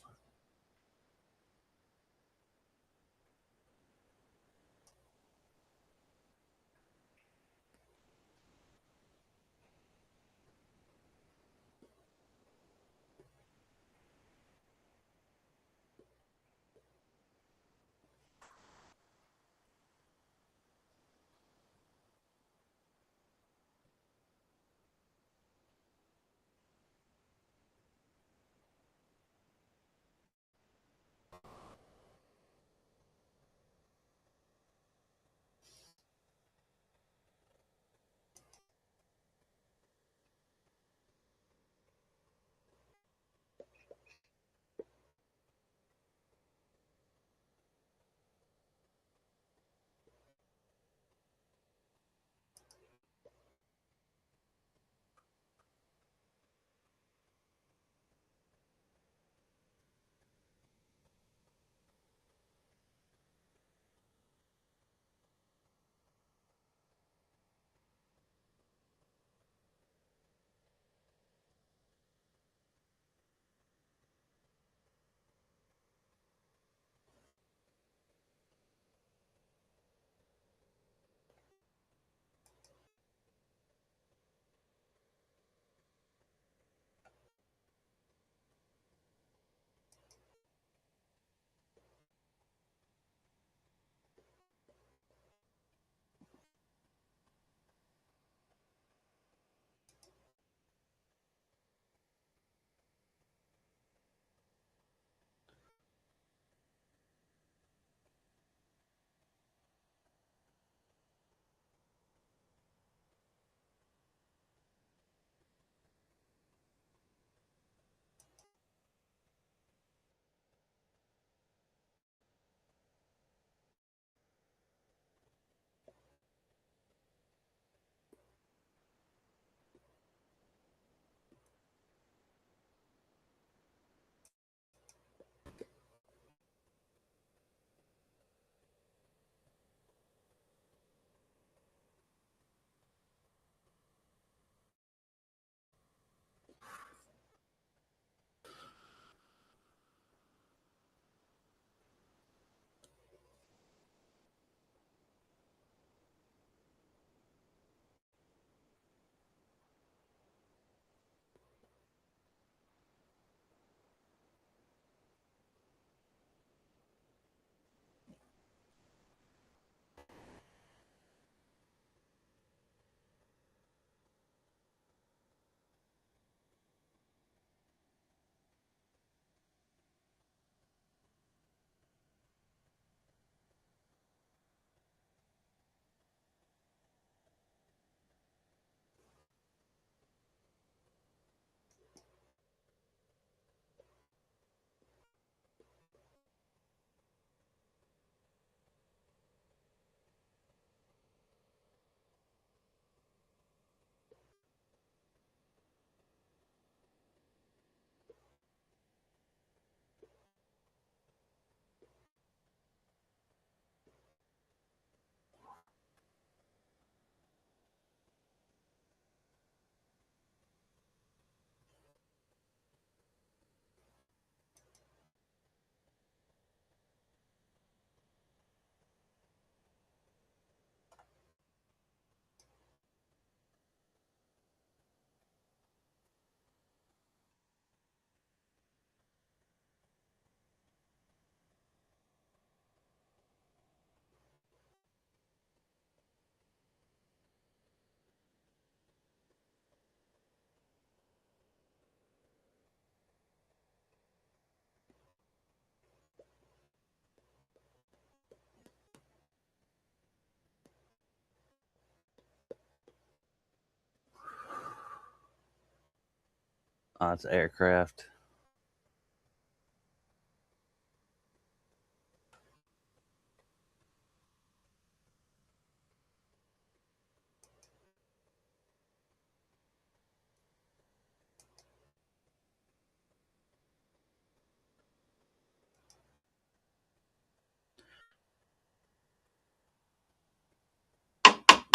Speaker 2: It's aircraft.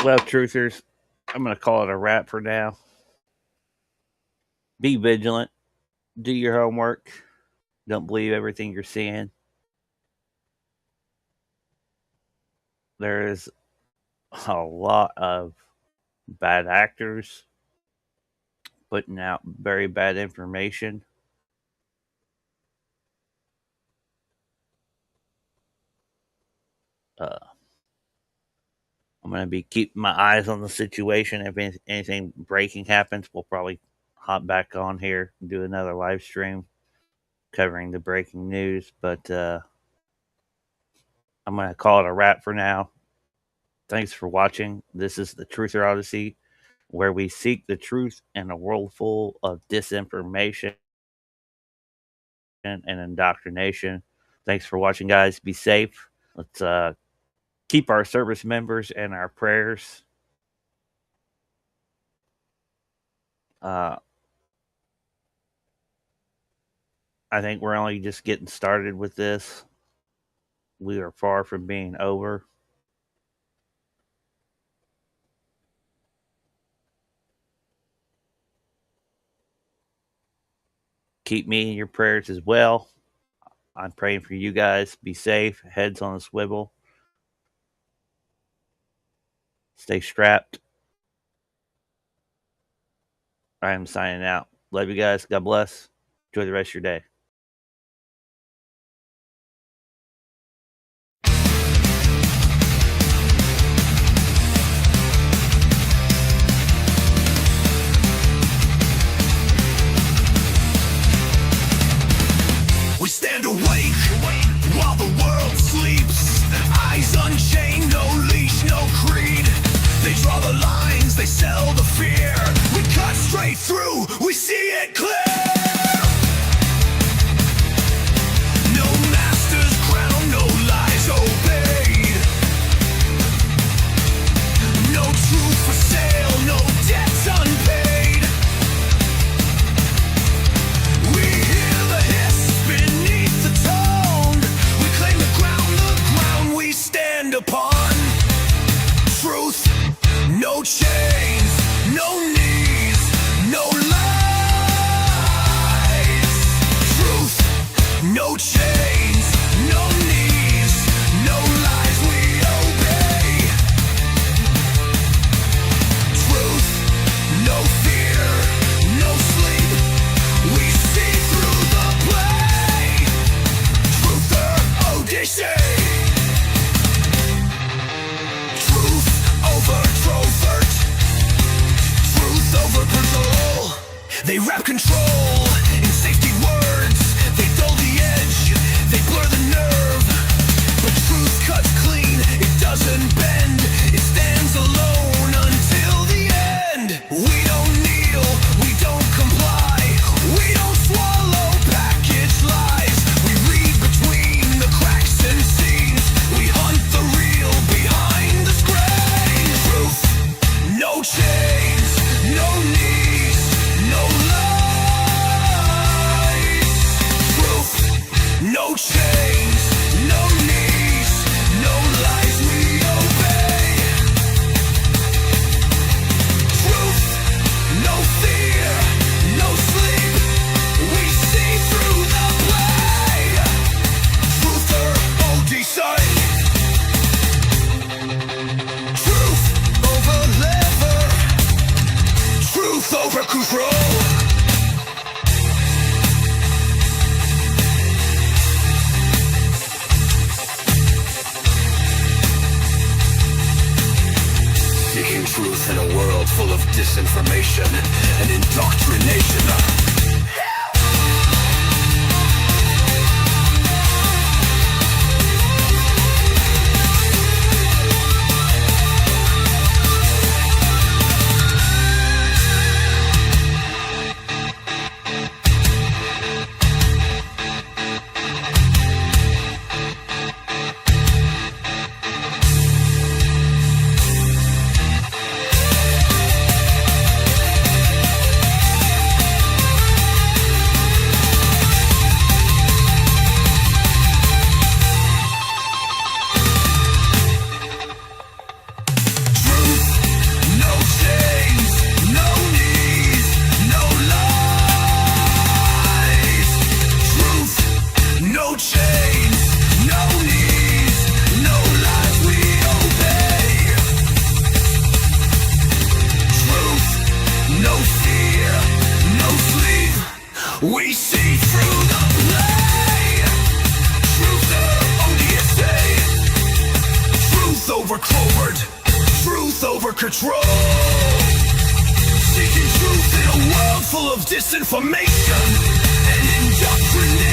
Speaker 2: Well, truthers, I'm going to call it a wrap for now. Be vigilant. do your homework. Don't believe everything you're seeing. There's a lot of bad actors putting out very bad information. I'm going to be keeping my eyes on the situation. If anything breaking happens, we'll probably hop back on here and do another live stream covering the breaking news. But I'm going to call it a wrap for now. Thanks for watching. This is the Truther Odyssey, where we seek the truth in a world full of disinformation and indoctrination. Thanks for watching, guys. Be safe. Let's keep our service members in our prayers. I think we're only just getting started with this. We are far from being over. Keep me in your prayers as well. I'm praying for you guys. Be safe. Heads on a swivel. Stay strapped. I am signing out. Love you guys. God bless. Enjoy the rest of your day.
Speaker 1: We stand awake while the world sleeps. Eyes unchained, no leash, no creed. They draw the lines, they sell the fear. We cut straight through, we see it clear. No master's crown, no lies obeyed. No truth for sale, no debts unpaid. We hear the hiss beneath the tone. We claim the ground we stand upon. Truth, no chains, no knees, no lies. Truth, no chains, no knees, no lies we obey. Truth, no fear, no sleep. We see through the play. Truther Odyssey. Truth over trovert. Truth over control. They wrap control in safety words. They dull the edge. They blur the nerve. But truth cuts clean. It doesn't bend. It stands alone until the end. We don't kneel. We don't comply. We don't swallow packaged lies. We read between the cracks and scenes. We hunt the real behind the screen. Truth, no chains, no knees, no lies. Truth, no chains, no knees, no lies we obey. Truth, no fear, no sleep. We see through the play. Truther Odyssey. Truth over leather. Truth over control. Seeking truth in a world full of disinformation and indoctrination. control. Seeking truth in a world full of disinformation and indoctrination.